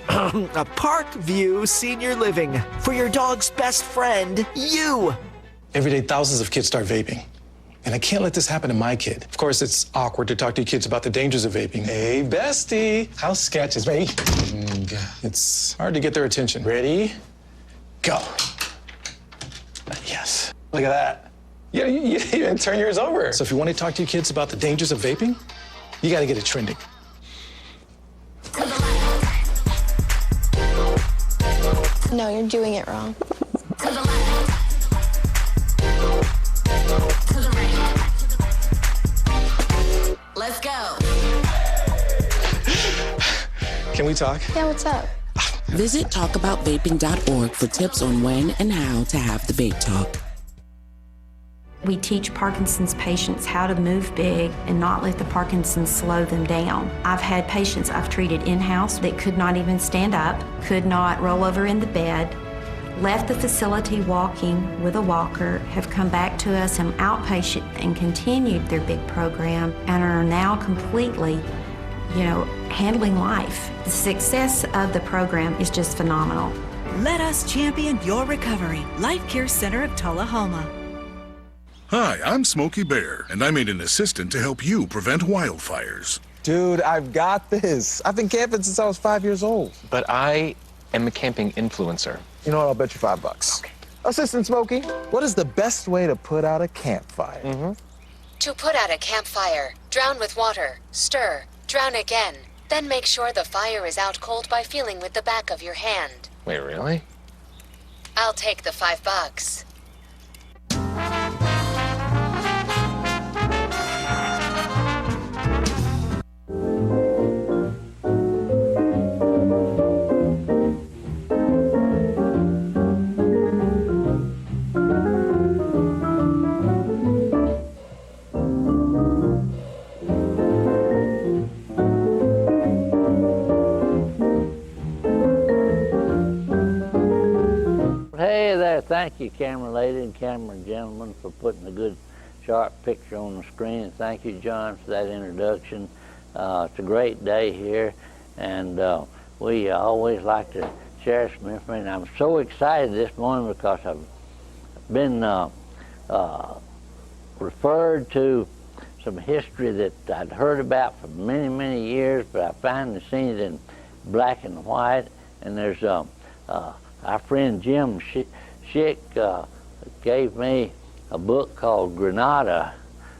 A Parkview Senior Living. For your dog's best friend, you. Every day, thousands of kids start vaping. And I can't let this happen to my kid. Of course, it's awkward to talk to your kids about the dangers of vaping. Hey, bestie, how sketch is me? It's hard to get their attention. Ready? Go. Yes. Look at that. Yeah, you turn yours over. So if you want to talk to your kids about the dangers of vaping, you got to get it trending. No, you're doing it wrong. Let's go. Can we talk? Yeah, what's up? Visit talkaboutvaping.org for tips on when and how to have the vape talk. We teach Parkinson's patients how to move big and not let the Parkinson's slow them down. I've had patients I've treated in-house that could not even stand up, could not roll over in the bed, left the facility walking with a walker, have come back to us in outpatient and continued their big program and are now completely, handling life. The success of the program is just phenomenal. Let us champion your recovery. Life Care Center of Tullahoma. Hi, I'm Smokey Bear, and I made an assistant to help you prevent wildfires. Dude, I've got this. I've been camping since I was 5 years old. But I am a camping influencer. You know what? I'll bet you $5. Okay. Assistant Smokey, what is the best way to put out a campfire? To put out a campfire, drown with water, stir, drown again. Then make sure the fire is out cold by feeling with the back of your hand. Wait, really? I'll take the $5. Hey there, thank you, camera lady and camera gentlemen, for putting a good, sharp picture on the screen. And thank you, John, for that introduction. It's a great day here, and we always like to share some information. I'm so excited this morning because I've been referred to some history that I'd heard about for many, many years, but I finally seen it in black and white. And there's our friend Jim Schick gave me a book called Grenada,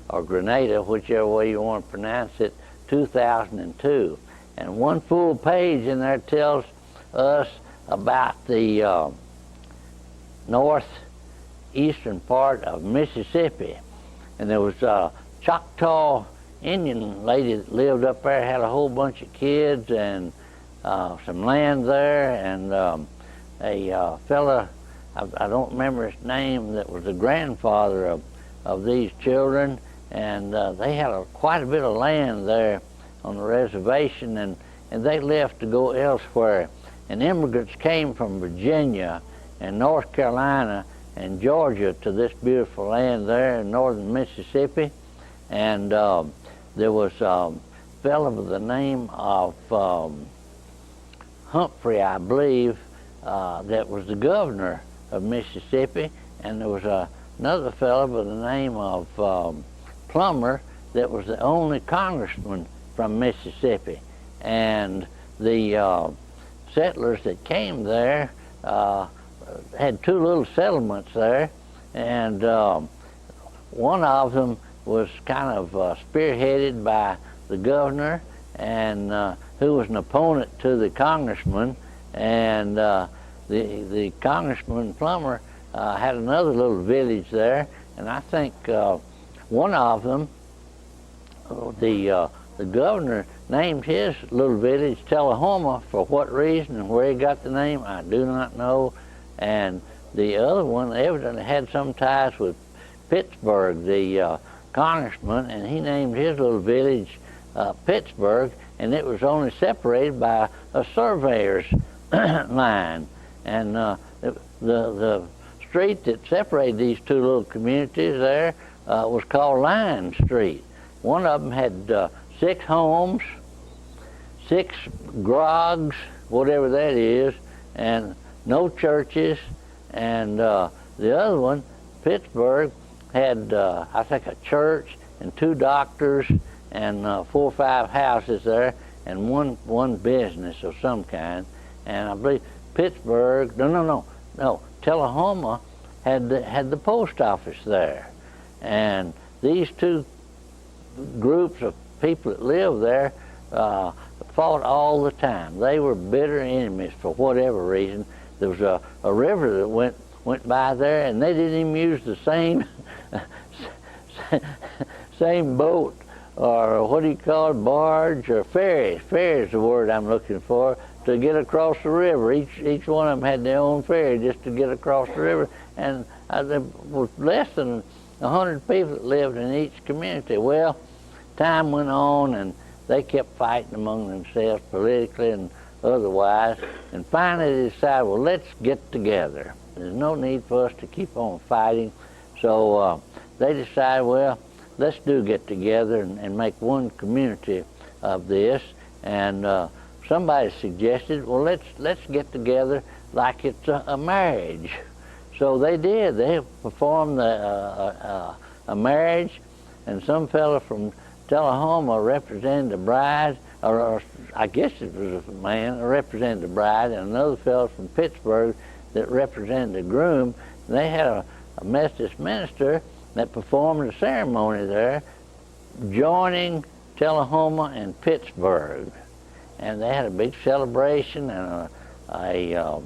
or Grenada, whichever way you want to pronounce it, 2002. And one full page in there tells us about the northeastern part of Mississippi. And there was a Choctaw Indian lady that lived up there, had a whole bunch of kids and some land there, and a fella, I don't remember his name, that was the grandfather of these children, and they had quite a bit of land there on the reservation, and they left to go elsewhere. And immigrants came from Virginia and North Carolina and Georgia to this beautiful land there in northern Mississippi. And there was a fellow by the name of Humphrey, I believe, that was the governor of Mississippi, and there was another fellow by the name of Plummer that was the only congressman from Mississippi. And the settlers that came there had two little settlements there, and one of them was kind of spearheaded by the governor, and who was an opponent to the congressman. And the Congressman Plummer had another little village there, and I think one of them, the governor named his little village Tullahoma. For what reason and where he got the name, I do not know. And the other one evidently had some ties with Pittsburgh, the congressman, and he named his little village Pittsburgh, and it was only separated by a surveyor's line. And the street that separated these two little communities there was called Line Street. One of them had 6 homes, 6 grogs, whatever that is, and no churches. And the other one, Pittsburgh, had I think a church and 2 doctors and 4 or 5 houses there, and one business of some kind. And I believe Pittsburgh, no, Tullahoma had the post office there. And these two groups of people that lived there fought all the time. They were bitter enemies for whatever reason. There was a river that went by there, and they didn't even use the same same boat, or what do you call it, barge or ferry. Ferry is the word I'm looking for, to get across the river. Each one of them had their own ferry just to get across the river. And there was less than 100 people that lived in each community. Well, time went on, and they kept fighting among themselves politically and otherwise. And finally they decided, well, let's get together. There's no need for us to keep on fighting. So they decided, well, let's get together and make one community of this. And somebody suggested, well, let's get together like it's a marriage. So they did. They performed a a marriage, and some fella from Tullahoma represented the bride, or I guess it was a man that represented the bride, and another fellow from Pittsburgh that represented the groom. And they had a Methodist minister that performed the ceremony there, joining Tullahoma and Pittsburgh. And they had a big celebration and a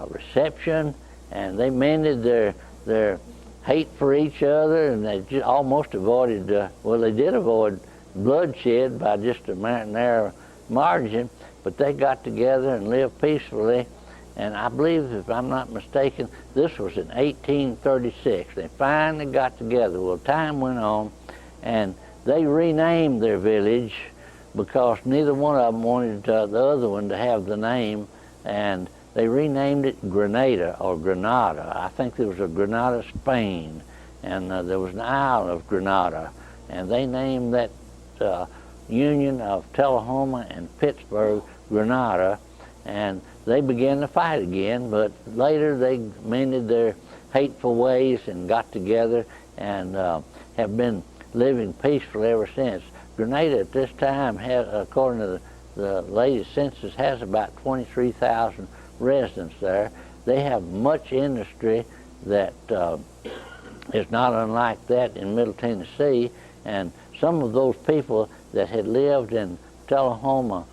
reception, and they mended their hate for each other, and they just almost avoided, well, they did avoid bloodshed by just a narrow margin, but they got together and lived peacefully. And I believe, if I'm not mistaken, this was in 1836. They finally got together. Well, time went on, and they renamed their village because neither one of them wanted the other one to have the name, and they renamed it Grenada, or Granada. I think there was a Granada, Spain, and there was an isle of Grenada, and they named that union of Tullahoma and Pittsburgh Grenada, and they began to fight again, but later they mended their hateful ways and got together and have been living peacefully ever since. Grenada at this time, according to the latest census, has about 23,000 residents there. They have much industry that is not unlike that in Middle Tennessee, and some of those people that had lived in Tullahoma,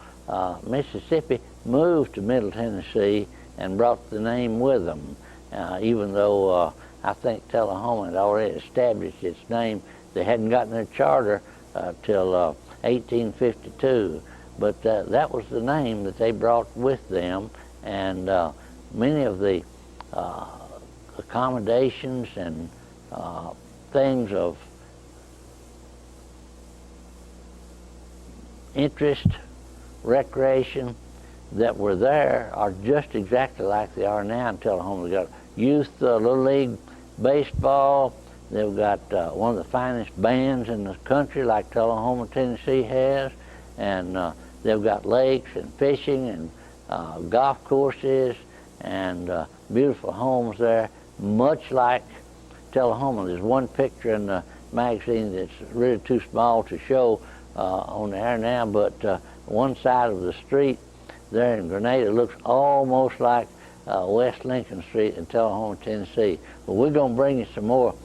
Mississippi, moved to Middle Tennessee and brought the name with them, even though I think Tullahoma had already established its name. They hadn't gotten their charter till 1852, but that was the name that they brought with them, and many of the accommodations and things of interest, recreation that were there are just exactly like they are now in Tullahoma. We've got youth Little League baseball. They've got one of the finest bands in the country like Tullahoma, Tennessee has, and they've got lakes and fishing and golf courses and beautiful homes there, much like Tullahoma. There's one picture in the magazine that's really too small to show on the air now, but one side of the street there in Grenada looks almost like West Lincoln Street in Tullahoma, Tennessee. But we're going to bring you some more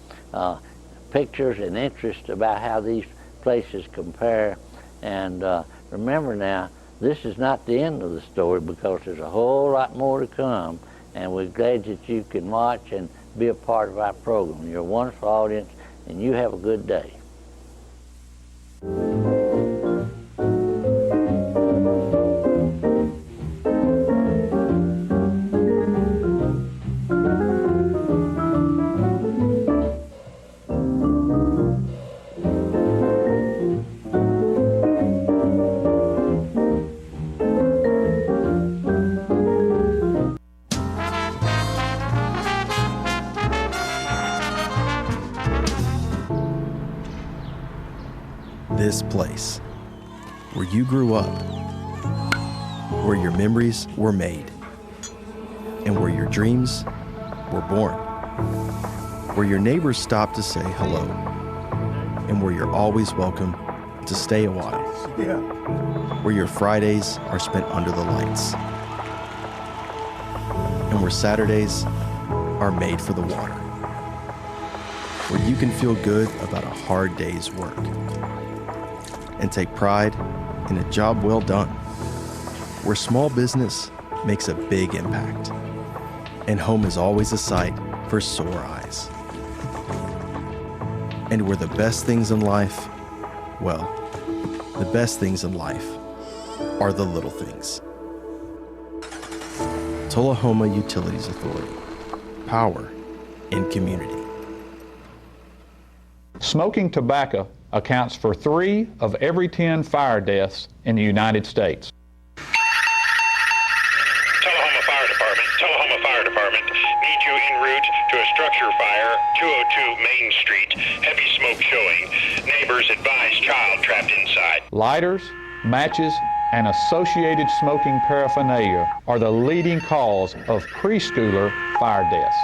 pictures and interest about how these places compare. And remember now, this is not the end of the story, because there's a whole lot more to come, and we're glad that you can watch and be a part of our program. You're a wonderful audience, and you have a good day. This place, where you grew up, where your memories were made, and where your dreams were born, where your neighbors stop to say hello, and where you're always welcome to stay a while, where your Fridays are spent under the lights, and where Saturdays are made for the water, where you can feel good about a hard day's work and take pride in a job well done, where small business makes a big impact, and home is always a sight for sore eyes. And where the best things in life, well, the best things in life are the little things. Tullahoma Utilities Authority, power in community. Smoking tobacco accounts for 3 of every 10 fire deaths in the United States. Tullahoma Fire Department, need you en route to a structure fire, 202 Main Street, heavy smoke showing. Neighbors advise child trapped inside. Lighters, matches, and associated smoking paraphernalia are the leading cause of preschooler fire deaths.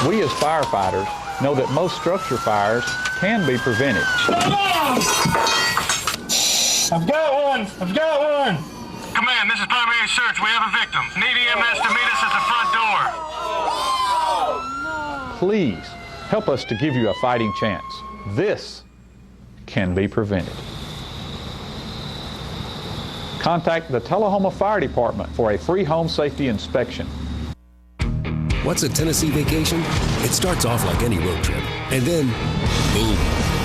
We as firefighters know that most structure fires can be prevented. I've got one! I've got one! Command, this is primary search. We have a victim. Need EMS to meet us at the front door. Please help us to give you a fighting chance. This can be prevented. Contact the Tullahoma Fire Department for a free home safety inspection. What's a Tennessee vacation? It starts off like any road trip, and then, boom,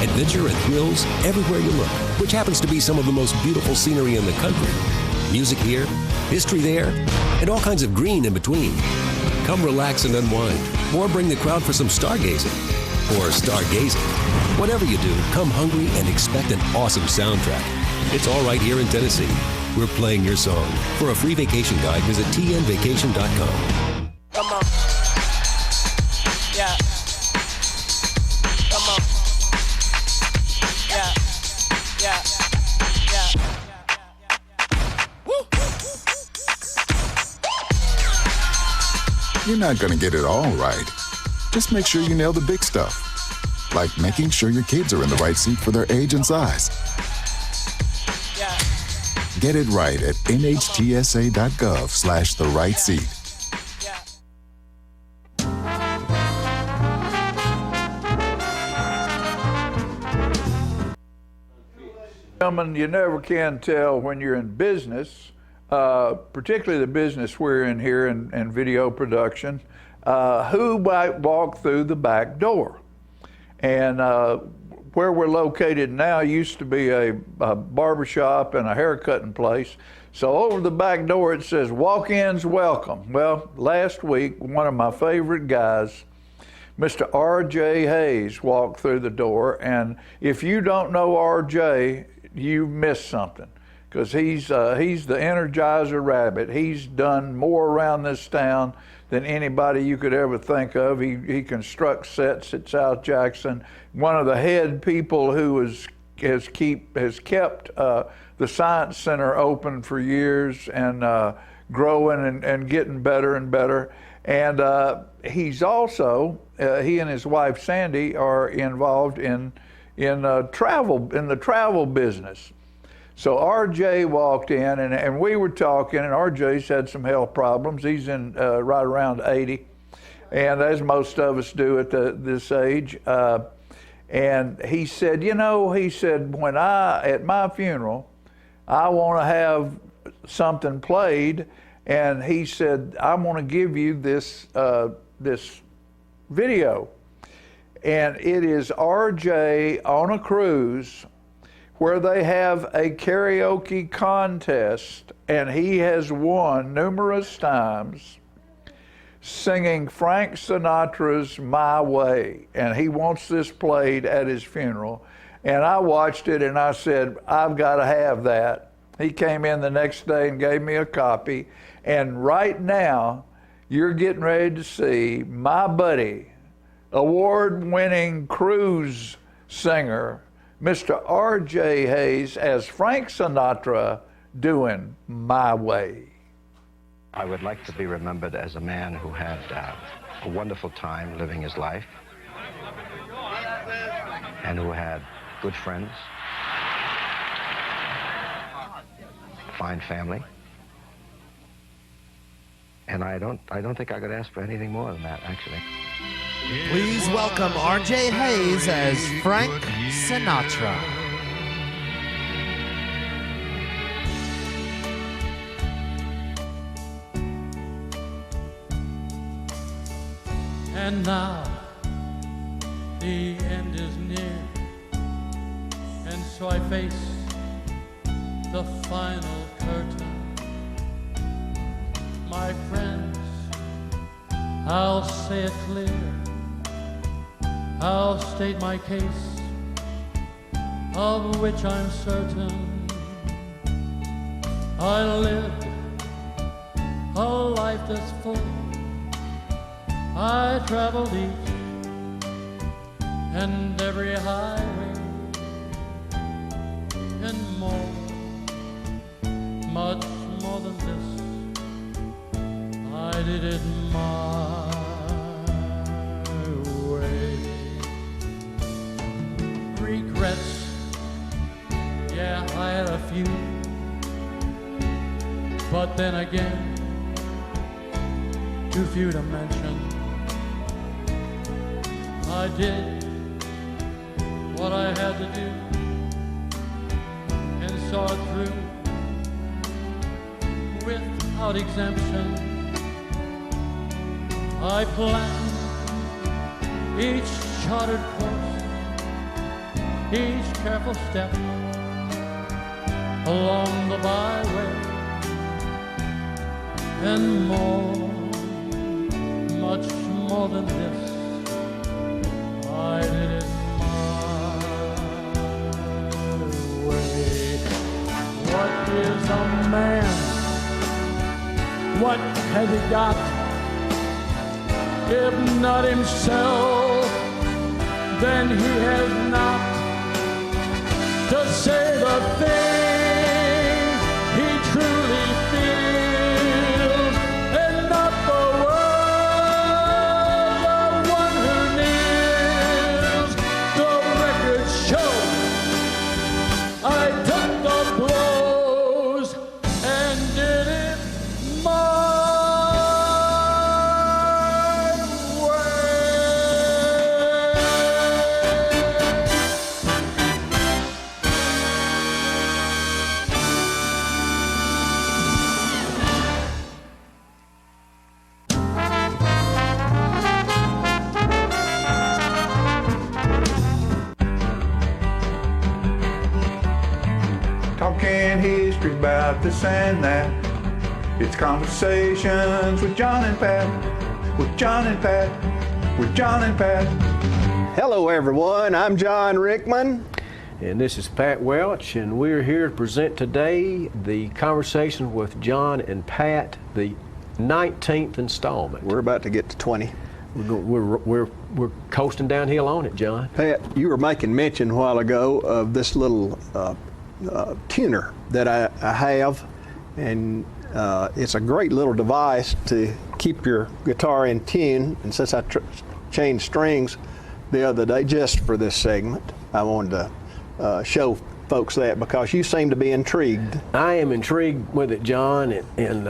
adventure and thrills everywhere you look, which happens to be some of the most beautiful scenery in the country. Music here, history there, and all kinds of green in between. Come relax and unwind, or bring the crowd for some stargazing, or stargazing. Whatever you do, come hungry and expect an awesome soundtrack. It's all right here in Tennessee. We're playing your song. For a free vacation guide, visit tnvacation.com. Come on. Yeah. Come on. Yeah. Yeah. Yeah. Woo. You're not going to get it all right. Just make sure you nail the big stuff. Like making sure your kids are in the right seat for their age and size. Yeah. Get it right at nhtsa.gov/the-right-seat. Gentlemen, you never can tell when you're in business, particularly the business we're in here in video production, who might walk through the back door. And where we're located now used to be a barbershop and a haircutting place. So over the back door it says, walk-ins welcome. Well, last week, one of my favorite guys, Mr. R.J. Hayes, walked through the door. And if you don't know R.J., you missed something, because he's the Energizer Rabbit. He's done more around this town than anybody you could ever think of. He constructs sets at South Jackson. One of the head people who has kept the Science Center open for years and growing and getting better and better. And he's also, he and his wife Sandy are involved in the travel business. So RJ walked in and we were talking, and RJ's had some health problems. He's in right around 80, and as most of us do at this age. And he said, when at my funeral, I want to have something played, and he said, I want to give you this video. And it is RJ on a cruise where they have a karaoke contest, and he has won numerous times singing Frank Sinatra's My Way, and he wants this played at his funeral. And I watched it and I said, I've got to have that. He came in the next day and gave me a copy, and right now you're getting ready to see my buddy, award-winning cruise singer, Mr. R.J. Hayes, as Frank Sinatra doing My Way. I would like to be remembered as a man who had a wonderful time living his life and who had good friends, fine family, and I don't think I could ask for anything more than that, actually. Please welcome R.J. Hayes as Frank Sinatra. And now the end is near, and so I face the final curtain. My friends, I'll say it clear, I'll state my case, of which I'm certain. I lived a life that's full. I traveled each and every highway, and more, much more than this, I did admire. a few, but then again, too few to mention. I did what I had to do and saw it through without exemption. I planned each charted course, each careful step along the byway, and more, much more than this, I did it my way. What is a man? What has he got? If not himself, then he has not to say the things he truly feels, and not the world, the one who kneels. The records show I took the blows and did it my Talking history about this and that. It's conversations with John and Pat, with John and Pat, with John and Pat. Hello everyone, I'm John Rickman. And this is Pat Welch, and we're here to present today the conversation with John and Pat, the 19th installment. We're about to get to 20. We're coasting downhill on it, John. Pat, you were making mention a while ago of this little tuner that I have, and it's a great little device to keep your guitar in tune. And since I changed strings the other day just for this segment, I wanted to show folks that because you seem to be intrigued. I am intrigued with it, John, and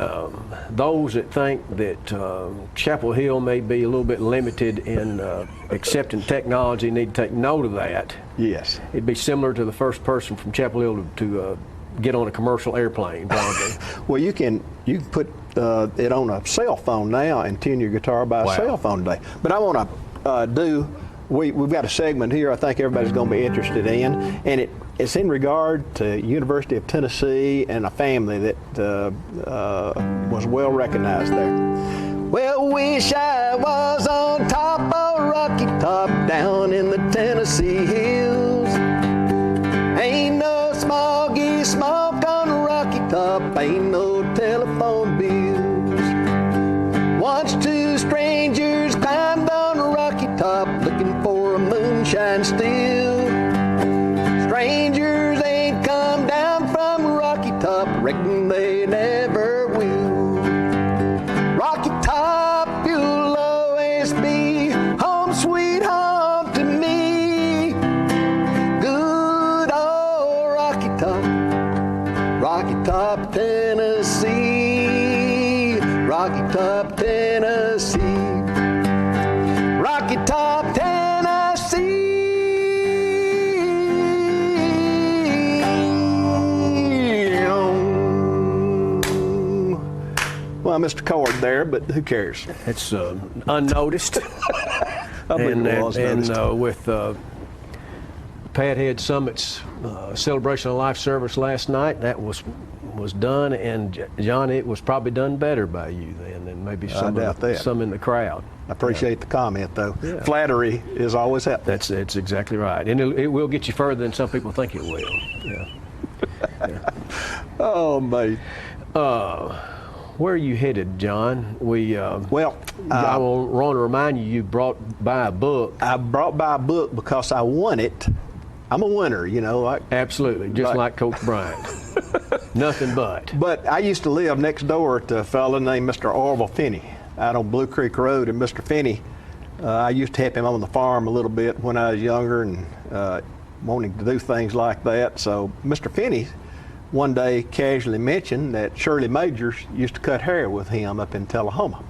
those that think that Chapel Hill may be a little bit limited in accepting technology need to take note of that. Yes. It'd be similar to the first person from Chapel Hill to get on a commercial airplane, probably. Well, you can put it on a cell phone now and tune your guitar by a cell phone today. But I want to we've got a segment here I think everybody's going to be interested in, and it's in regard to University of Tennessee and a family that was well recognized there. Well, wish I was on top of Rocky Top down in the Tennessee hills. Ain't no smoggy smoke on Rocky Top, ain't no telephone bills. Once two strangers climbed on Rocky Top looking for a moonshine still. Strangers ain't come down from Rocky Top, reckon they never will. Rocky Top, you'll always be home sweet home to me. Good old Rocky Top, Tennessee. Rocky Top, Tennessee. Rocky Top, Tennessee. Well, I missed a chord there, but who cares? It's unnoticed. With Pat Head Summit's Celebration of Life service last night, that was done, and John, it was probably done better by you then than maybe some in the crowd. I appreciate the comment, though. Yeah. Flattery is always helpful. That's exactly right, and it will get you further than some people think it will. Yeah. Oh, mate. Where are you headed, John? I want to remind you, you brought by a book. I brought by a book because I won it. I'm a winner, you know. Absolutely, just like Coach Bryant. Nothing but. But I used to live next door to a fellow named Mr. Orville Finney out on Blue Creek Road. And Mr. Finney, I used to help him on the farm a little bit when I was younger and wanting to do things like that. So Mr. Finney one day casually mentioned that Shirley Majors used to cut hair with him up in Tullahoma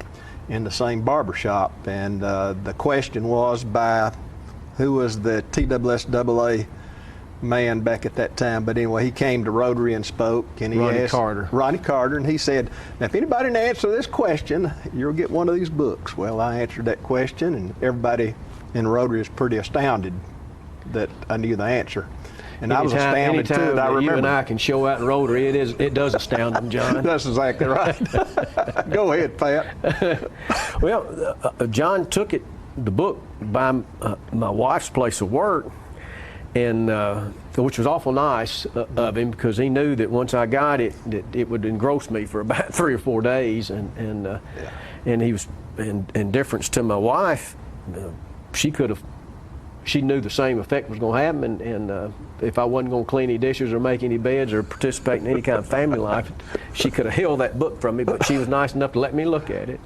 in the same barber shop. And the question was by who was the TSSAA man back at that time. But anyway, he came to Rotary and spoke, and he asked Ronnie Carter, and he said, now if anybody can answer this question, you'll get one of these books. Well, I answered that question, and everybody in Rotary is pretty astounded that I knew the answer. And I was astounded too. Anytime I remember. you and I can show out in Rotary, it does astound them, John. That's exactly right. Go ahead, Pat. Well, John took the book by my wife's place of work, and which was awful nice of him, because he knew that once I got it, that it would engross me for about 3 or 4 days, and he was in deference to my wife. She knew the same effect was going to happen, and if I wasn't going to clean any dishes or make any beds or participate in any kind of family life, she could have held that book from me, but she was nice enough to let me look at it.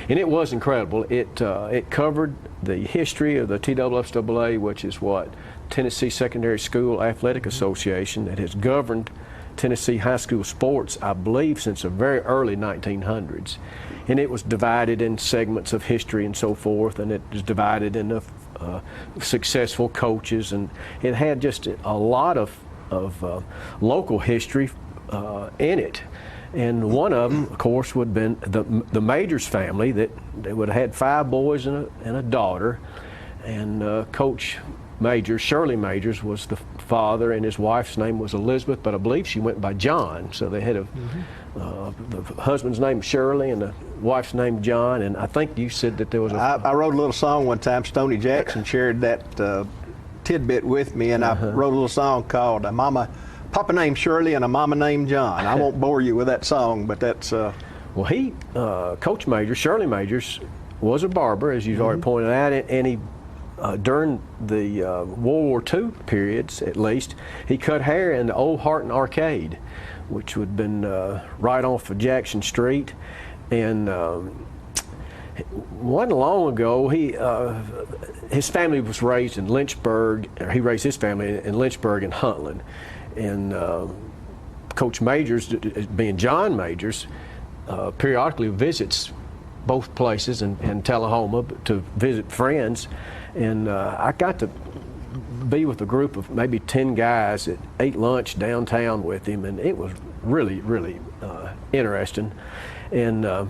And it was incredible. It covered the history of the TSSAA, which is what Tennessee Secondary School Athletic Association, that has governed Tennessee high school sports, I believe, since the very early 1900s. And it was divided in segments of history and so forth, and it was divided into successful coaches, and it had just a lot of local history in it. And one of them, of course, would have been the Majors family. That they would have had 5 boys and a daughter, and Coach Majors, Shirley Majors, was the father, and his wife's name was Elizabeth, but I believe she went by John. So they had the husband's name Shirley and the wife's name John, and I think you said that there was I wrote a little song one time. Stoney Jackson shared that tidbit with me, and I wrote a little song called Papa named Shirley and a mama named John. I won't bore you with that song, but that's... Well, Coach Majors, Shirley Majors, was a barber, as you've already pointed out, and he, during the World War II periods, at least, he cut hair in the old Harton Arcade, which would have been right off of Jackson Street. And wasn't long ago, his family was raised in Lynchburg, or he raised his family in Lynchburg and Huntland. And Coach Majors, being John Majors, periodically visits both places and Tullahoma to visit friends. And I got to be with a group of maybe 10 guys that ate lunch downtown with him, and it was really, really interesting. And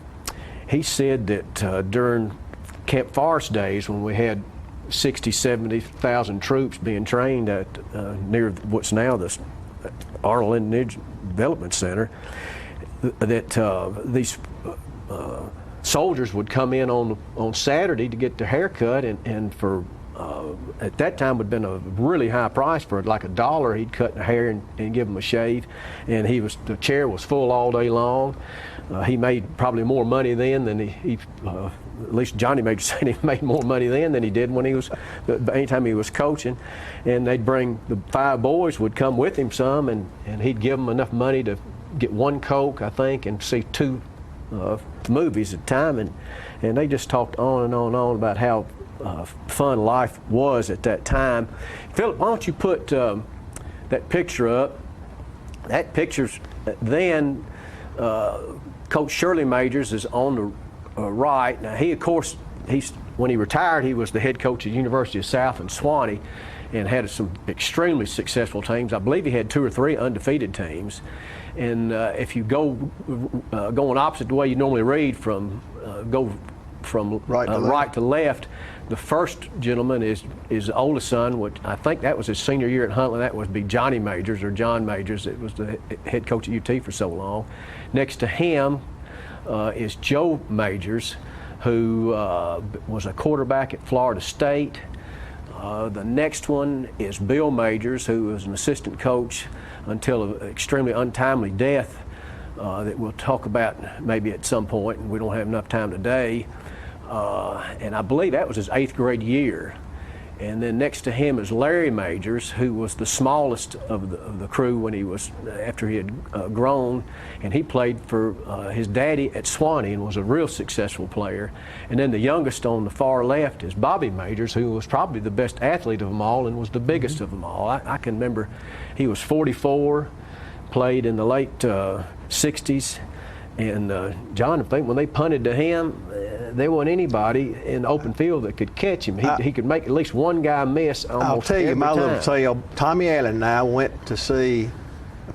he said that during Camp Forest days, when we had 60, 70,000 troops being trained at near what's now the Arnold Indian Development Center, that these soldiers would come in on Saturday to get their hair cut, and for at that time would have been a really high price. For like $1 he'd cut the hair and give them a shave, and the chair was full all day long. He made probably more money then than he at least Johnny Major said he made more money then than he did when he was, anytime he was coaching. And they'd bring, the 5 boys would come with him some, and he'd give them enough money to get 1 Coke, I think, and see 2 movies at a time. And they just talked on and on and on about how fun life was at that time. Philip, why don't you put that picture up? That picture's then, Coach Shirley Majors is on the right. Now, he, of course, when he retired, he was the head coach at the University of South in Swanee and had some extremely successful teams. I believe he had 2 or 3 undefeated teams. And if you going opposite the way you normally read, go from right to left, the first gentleman is the oldest son, which I think that was his senior year at Huntland. That would be Johnny Majors, or John Majors. It was the head coach at UT for so long. Next to him is Joe Majors, who was a quarterback at Florida State. The next one is Bill Majors, who was an assistant coach until an extremely untimely death that we'll talk about maybe at some point, and we don't have enough time today. And I believe that was his 8th grade year. And then next to him is Larry Majors, who was the smallest of the crew when he was, after he had grown, and he played for his daddy at Swanee and was a real successful player. And then the youngest on the far left is Bobby Majors, who was probably the best athlete of them all and was the biggest of them all. I can remember he was 44 played in the late 60s. And John, I think when they punted to him, there wasn't anybody in the open field that could catch him. He could make at least one guy miss almost I'll tell you every my little time. tale. Tommy Allen and I went to see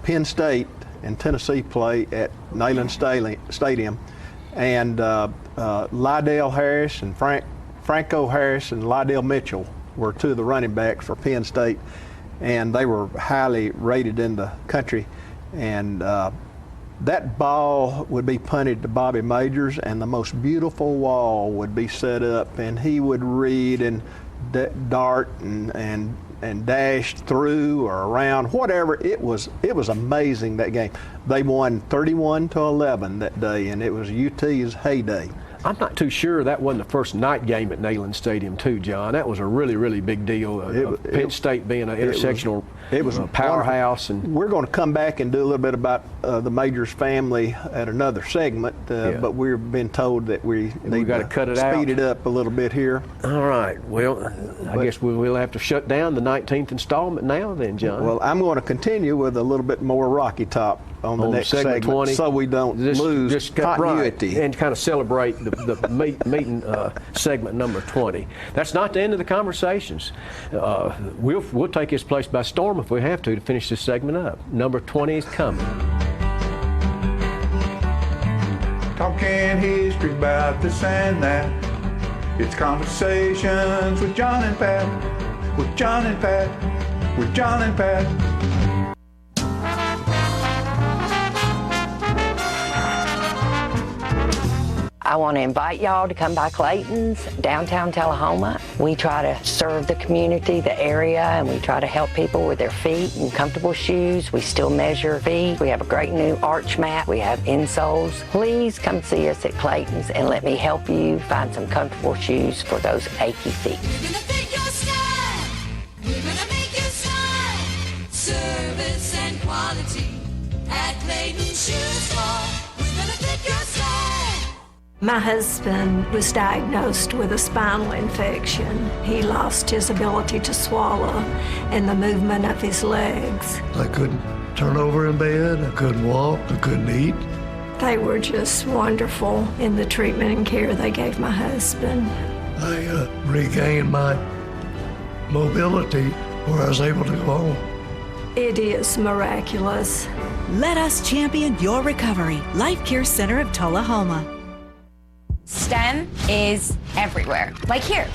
Penn State and Tennessee play at Neyland Stadium, and Lydell Harris and Franco Harris and Lydell Mitchell were two of the running backs for Penn State, and they were highly rated in the country. And that ball would be punted to Bobby Majors, and the most beautiful wall would be set up, and he would read and dart and dash through or around, whatever. It was amazing, that game. They won 31-11 that day, and it was UT's heyday. I'm not too sure that wasn't the first night game at Neyland Stadium, too, John. That was a really, really big deal. Penn State being an intersectional powerhouse. And we're going to come back and do a little bit about the Majors family at another segment, but we've been told that we need got to cut it speed it up a little bit here. All right. Well, I guess we'll have to shut down the 19th installment now then, John. Well, I'm going to continue with a little bit more Rocky Top on the next segment 20, so we don't lose continuity. Right, and kind of celebrate the meeting segment number 20. That's not the end of the conversations. We'll take his place by storm if we have to finish this segment up. Number 20 is coming. Talking history about this and that. It's conversations with John and Pat. With John and Pat. With John and Pat. I want to invite y'all to come by Clayton's, downtown Tullahoma. We try to serve the community, the area, and we try to help people with their feet and comfortable shoes. We still measure feet. We have a great new arch mat. We have insoles. Please come see us at Clayton's and let me help you find some comfortable shoes for those achy feet. Service and quality at Clayton's Shoe Mall. We're gonna fit your style. My husband was diagnosed with a spinal infection. He lost his ability to swallow and the movement of his legs. I couldn't turn over in bed, I couldn't walk, I couldn't eat. They were just wonderful in the treatment and care they gave my husband. I regained my mobility where I was able to go home. It is miraculous. Let us champion your recovery. Life Care Center of Tullahoma. STEM is everywhere. Like here,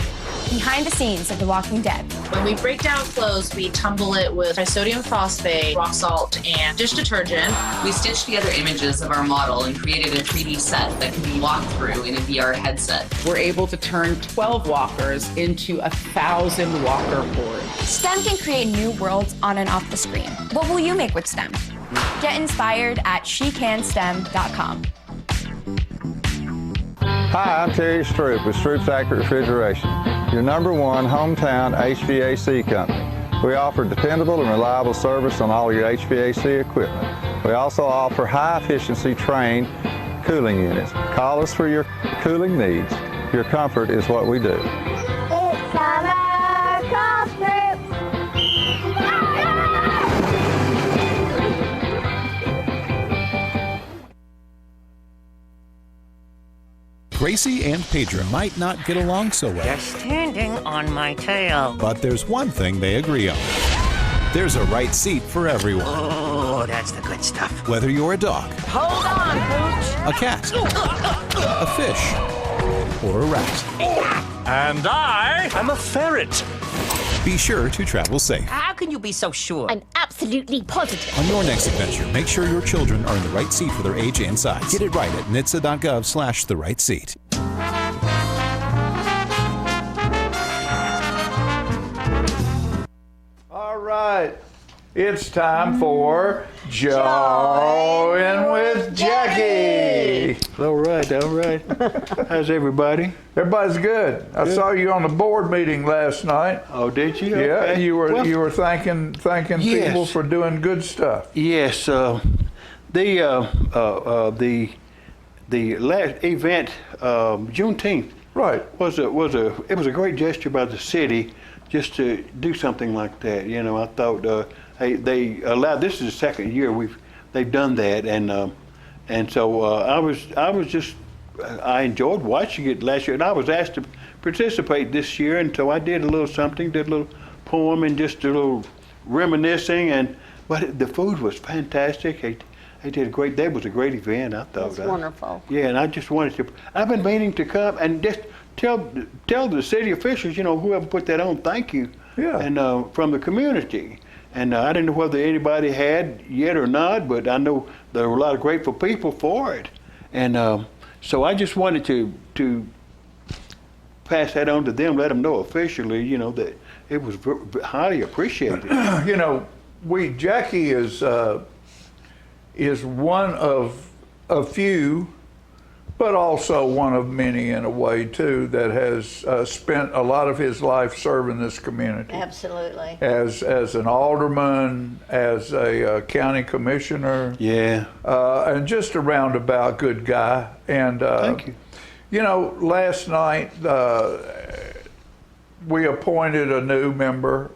behind the scenes of The Walking Dead. When we break down clothes, we tumble it with disodium phosphate, rock salt, and dish detergent. We stitched together images of our model and created a 3D set that can be walked through in a VR headset. We're able to turn 12 walkers into 1,000 walker boards. STEM can create new worlds on and off the screen. What will you make with STEM? Get inspired at SheCanSTEM.com. Hi, I'm Terry Stroop with Stroop's Accurate Refrigeration, your #1 hometown HVAC company. We offer dependable and reliable service on all your HVAC equipment. We also offer high-efficiency trained cooling units. Call us for your cooling needs. Your comfort is what we do. It's summer, call Stroop. Gracie and Pedro might not get along so well. They're standing on my tail. But there's one thing they agree on. There's a right seat for everyone. Oh, that's the good stuff. Whether you're a dog, Hold on, Pooch. a cat, a fish, or a rat. And I'm a ferret. Be sure to travel safe. How can you be so sure? I'm absolutely positive. On your next adventure, make sure your children are in the right seat for their age and size. Get it right at nhtsa.gov/the-right-seat. All right. It's time for Join with Jackie. All right, all right. How's everybody? Everybody's good. I saw you on the board meeting last night. Oh, did you? Yeah, Okay. you were Well, thanking yes. people for doing good stuff. Yes, the last event, Juneteenth, right, was a great gesture by the city just to do something like that. You know, I thought they allowed. This is the second year we've they've done that, and so I enjoyed watching it last year, and I was asked to participate this year, and so I did a little something, did a little poem and just a little reminiscing, but the food was fantastic. They did a great. That was a great event, I thought. That's wonderful. Yeah, and I just wanted to. I've been meaning to come and just tell the city officials, whoever put that on, thank you. Yeah. And from the community, and I didn't know whether anybody had yet or not, but I know there were a lot of grateful people for it, and so I just wanted to pass that on to them, let them know officially, that it was highly appreciated. Jackie is one of a few, but also one of many in a way too, that has spent a lot of his life serving this community. Absolutely. As an alderman, as a county commissioner. Yeah. And just a roundabout good guy. And thank you. Last night we appointed a new member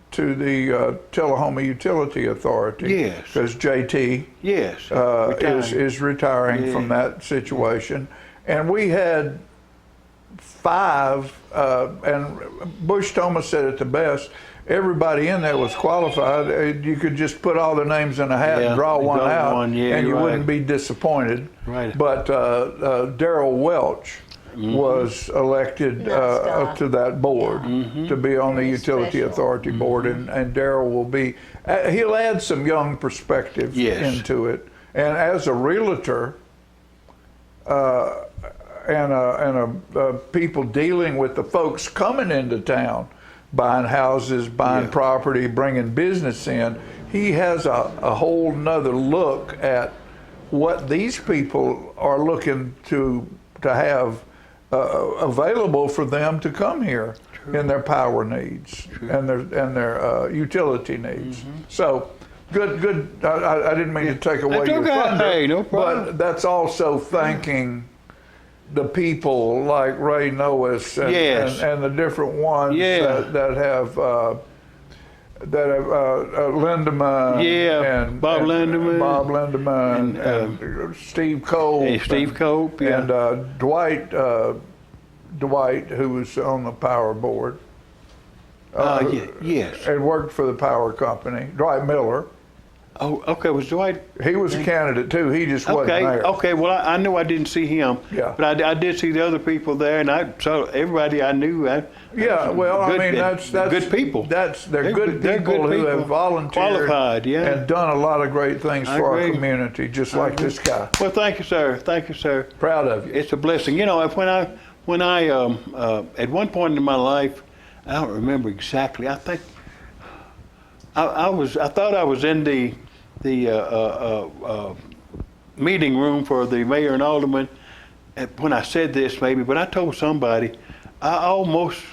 to the Tullahoma Utility Authority. Yes. Because JT is retiring from that situation. And we had 5, and Bush Thomas said it the best, everybody in there was qualified. You could just put all their names in a hat and draw one out, and you wouldn't be disappointed. Right. But Darrell Welch was elected to that board to be on the Utility Authority board, and Darrell will be, he'll add some young perspective into it. And as a realtor and people dealing with the folks coming into town, buying houses, buying property, bringing business in, he has a whole nother look at what these people are looking to have available for them to come here in their power needs and their utility needs. So good. I didn't mean to take away your thunder, hey, no problem. but that's also thanking the people like Ray Noes and the different ones that have Lindemann, and Bob Lindemann, and Steve Cope, and Dwight, who was on the power board, and worked for the power company. Dwight Miller. Oh, okay. Was Dwight? He was a candidate too. He just wasn't there. Okay. Well, I knew I didn't see him. Yeah. But I did see the other people there, and I saw everybody I knew. That's good people. They're good people who have volunteered, qualified, and done a lot of great things for our community, just like this guy. Well, thank you, sir. Thank you, sir. Proud of you. It's a blessing. When I at one point in my life, I don't remember exactly. I think I thought I was in the meeting room for the mayor and alderman when I said this, maybe, but I told somebody, I almost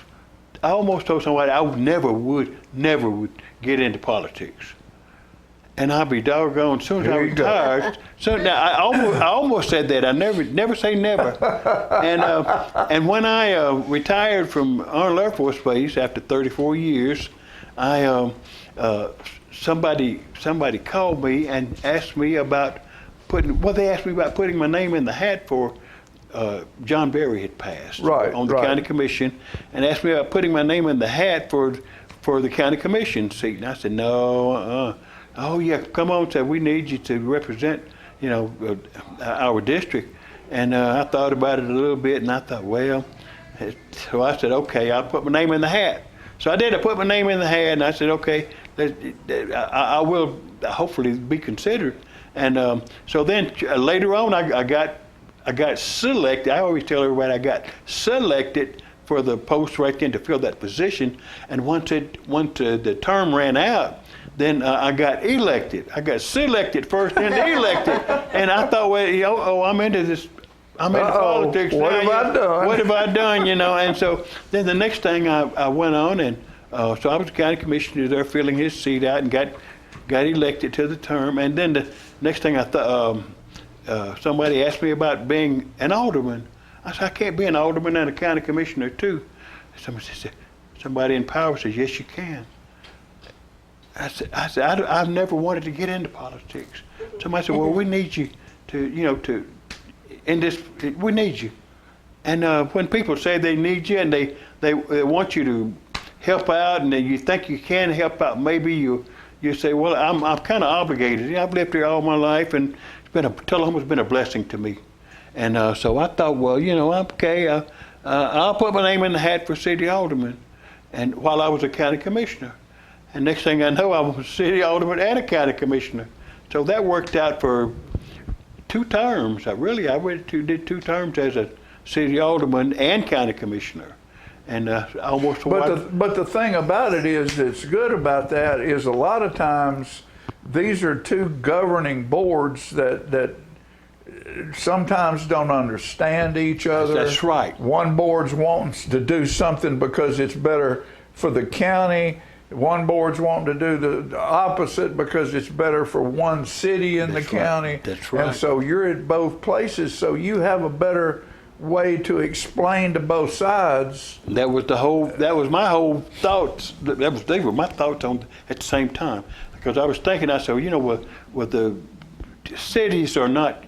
told somebody I never would get into politics. And I'll be doggone, as soon as I retired. So now I almost said that. I never say never. And when I retired from Arnold Air Force Base after 34 years, somebody called me and asked me about putting my name in the hat for John Berry had passed on the county commission, and asked me about putting my name in the hat for the county commission seat. And I said, no, oh yeah, come on, said we need you to represent, our district. And I thought about it a little bit, and I thought, well, so I said, okay, I'll put my name in the hat. So I did. I put my name in the hat, and I said, okay, I will hopefully be considered. And so then later on, I got selected. I always tell everybody I got selected for the post right then to fill that position. And once the term ran out, then I got elected. I got selected first, then elected. And I thought, well, I'm into this. I'm into politics now. What have I done? What have I done? And so then the next thing I went on, and so I was the county commissioner there filling his seat out, and got elected to the term. And then the next thing I thought, somebody asked me about being an alderman. I said, I can't be an alderman and a county commissioner too. Somebody in power says, yes, you can. I said, I've never wanted to get into politics. somebody said, well, we need you to, we need you. And when people say they need you and they want you to help out and you think you can help out, maybe you say, well, I'm kind of obligated. I've lived here all my life, and Tullahoma's been a blessing to me. And so I thought, well, I'm okay. I'll put my name in the hat for city alderman. And while I was a county commissioner. And next thing I know, I was a city alderman and a county commissioner. So that worked out for 2 terms. I did 2 terms as a city alderman and county commissioner. And almost. But the thing about it is, that's good about that is a lot of times these are 2 governing boards that sometimes don't understand each other. That's right. One board's wanting to do something because it's better for the county. One board's wanting to do the opposite because it's better for one city in the county. That's right. And so you're at both places, so you have a better way to explain to both sides. That was my whole thoughts. They were my thoughts on at the same time. Because I was thinking, I said, the cities are not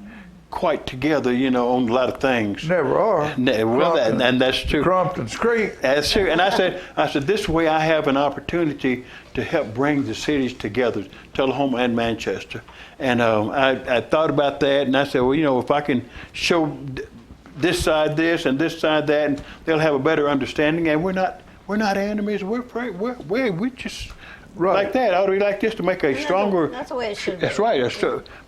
quite together, on a lot of things. Never are. And that's true. Crumpton's Creek. That's true. And I said, this way I have an opportunity to help bring the cities together, Tullahoma and Manchester. And I thought about that, and I said, well, if I can show this side this and this side that, and they'll have a better understanding. And we're not enemies. We're just. Right. Like that. Ought to be like this to make a stronger. That's the way it should be. That's right.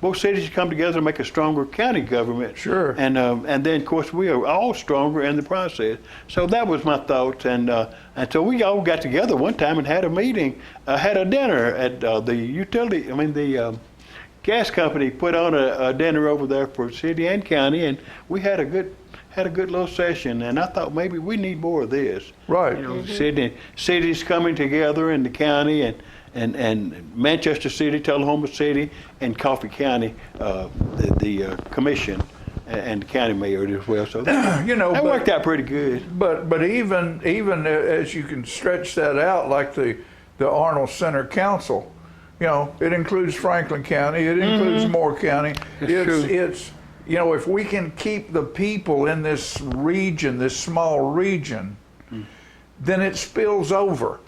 Both cities come together to make a stronger county government. Sure. And then of course we are all stronger in the process. So that was my thoughts, and so we all got together one time and had a meeting, had a dinner at the gas company put on a dinner over there for city and county, and we had a good little session, and I thought maybe we need more of this. Right. Cities coming together in the county, and Manchester City, Tullahoma City, and Coffee County, the commission, and the county mayor as well. So that worked out pretty good. But even as you can stretch that out, like the Arnold Center Council, it includes Franklin County, it includes Moore County. It's if we can keep the people in this region, this small region, then it spills over.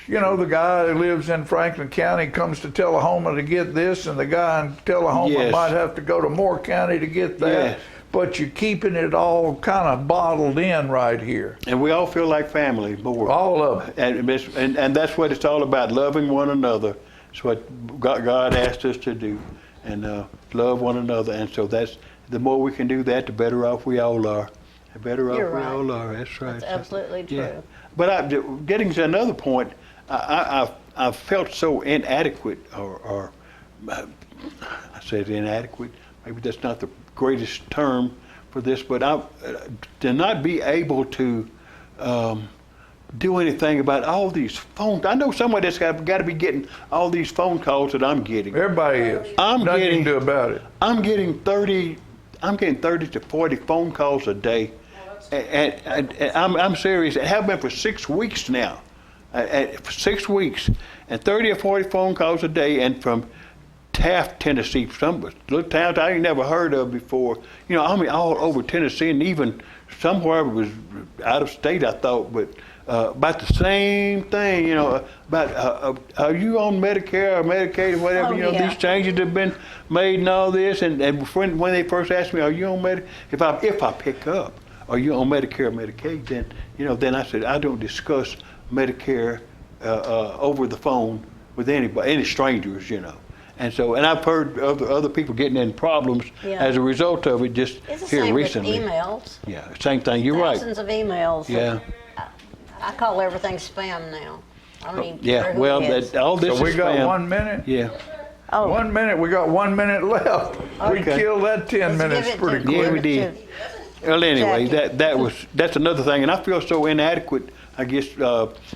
The guy who lives in Franklin County comes to Tullahoma to get this, and the guy in Tullahoma might have to go to Moore County to get that. Yes. But you're keeping it all kind of bottled in right here. And we all feel like family, more. All of it. And that's what it's all about, loving one another. It's what God asked us to do, and love one another. And so the more we can do that, the better off we all are. The better off we all are. That's right. That's absolutely true. Yeah. But getting to another point, I felt so inadequate, or I said inadequate. Maybe that's not the greatest term for this, but to not be able to do anything about all these phones. I know somebody that's got to be getting all these phone calls that I'm getting. Everybody is. Nothing you can do about it. I'm getting 30 to 40 phone calls a day, and I'm serious. It have been for 6 weeks now, for 6 weeks, and 30 or 40 phone calls a day, and from Taft, Tennessee, some little towns I ain't never heard of before. All over Tennessee, and even somewhere it was out of state, I thought, but about the same thing, about are you on Medicare or Medicaid or whatever, these changes have been made and all this, and when they first asked me, are you on Medicare, if I pick up, are you on Medicare or Medicaid, then I said, I don't discuss Medicare over the phone with any strangers, And I've heard other people getting in problems as a result of it just it's the here same recently. With emails. Yeah, same thing. You're right. Thousands of emails. Yeah. I call everything spam now. I don't even Yeah. care who Well, it is. all this So is we got spam. 1 minute. Yeah. Oh. 1 minute. We got 1 minute left. We Okay. killed that 10 Let's minutes give it pretty to- quick. Yeah, we did. Well, anyway, Jackie. that's another thing, and I feel so inadequate. I guess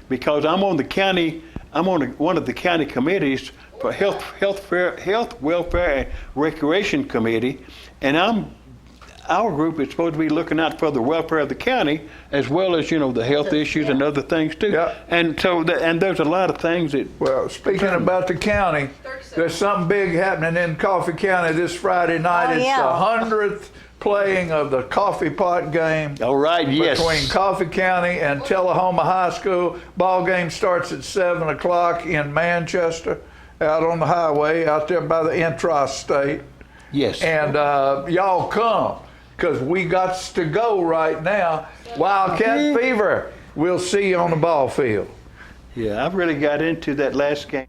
because I'm on one of the county committees for health, welfare, and recreation committee, and our group is supposed to be looking out for the welfare of the county as well as, you know, the health issues and other things too. Yeah. And so, and there's a lot of things that. Well, speaking about the county, there's something big happening in Coffee County this Friday night. Oh, It's yeah. the 100th playing of the Coffee Pot game. All right, yes. Between Coffee County and Tullahoma High School. Ball game starts at 7 o'clock in Manchester, out on the highway, out there by the intrastate. Yes. And y'all come, because we got to go right now. Wildcat Fever. We'll see you on the ball field. Yeah, I really got into that last game.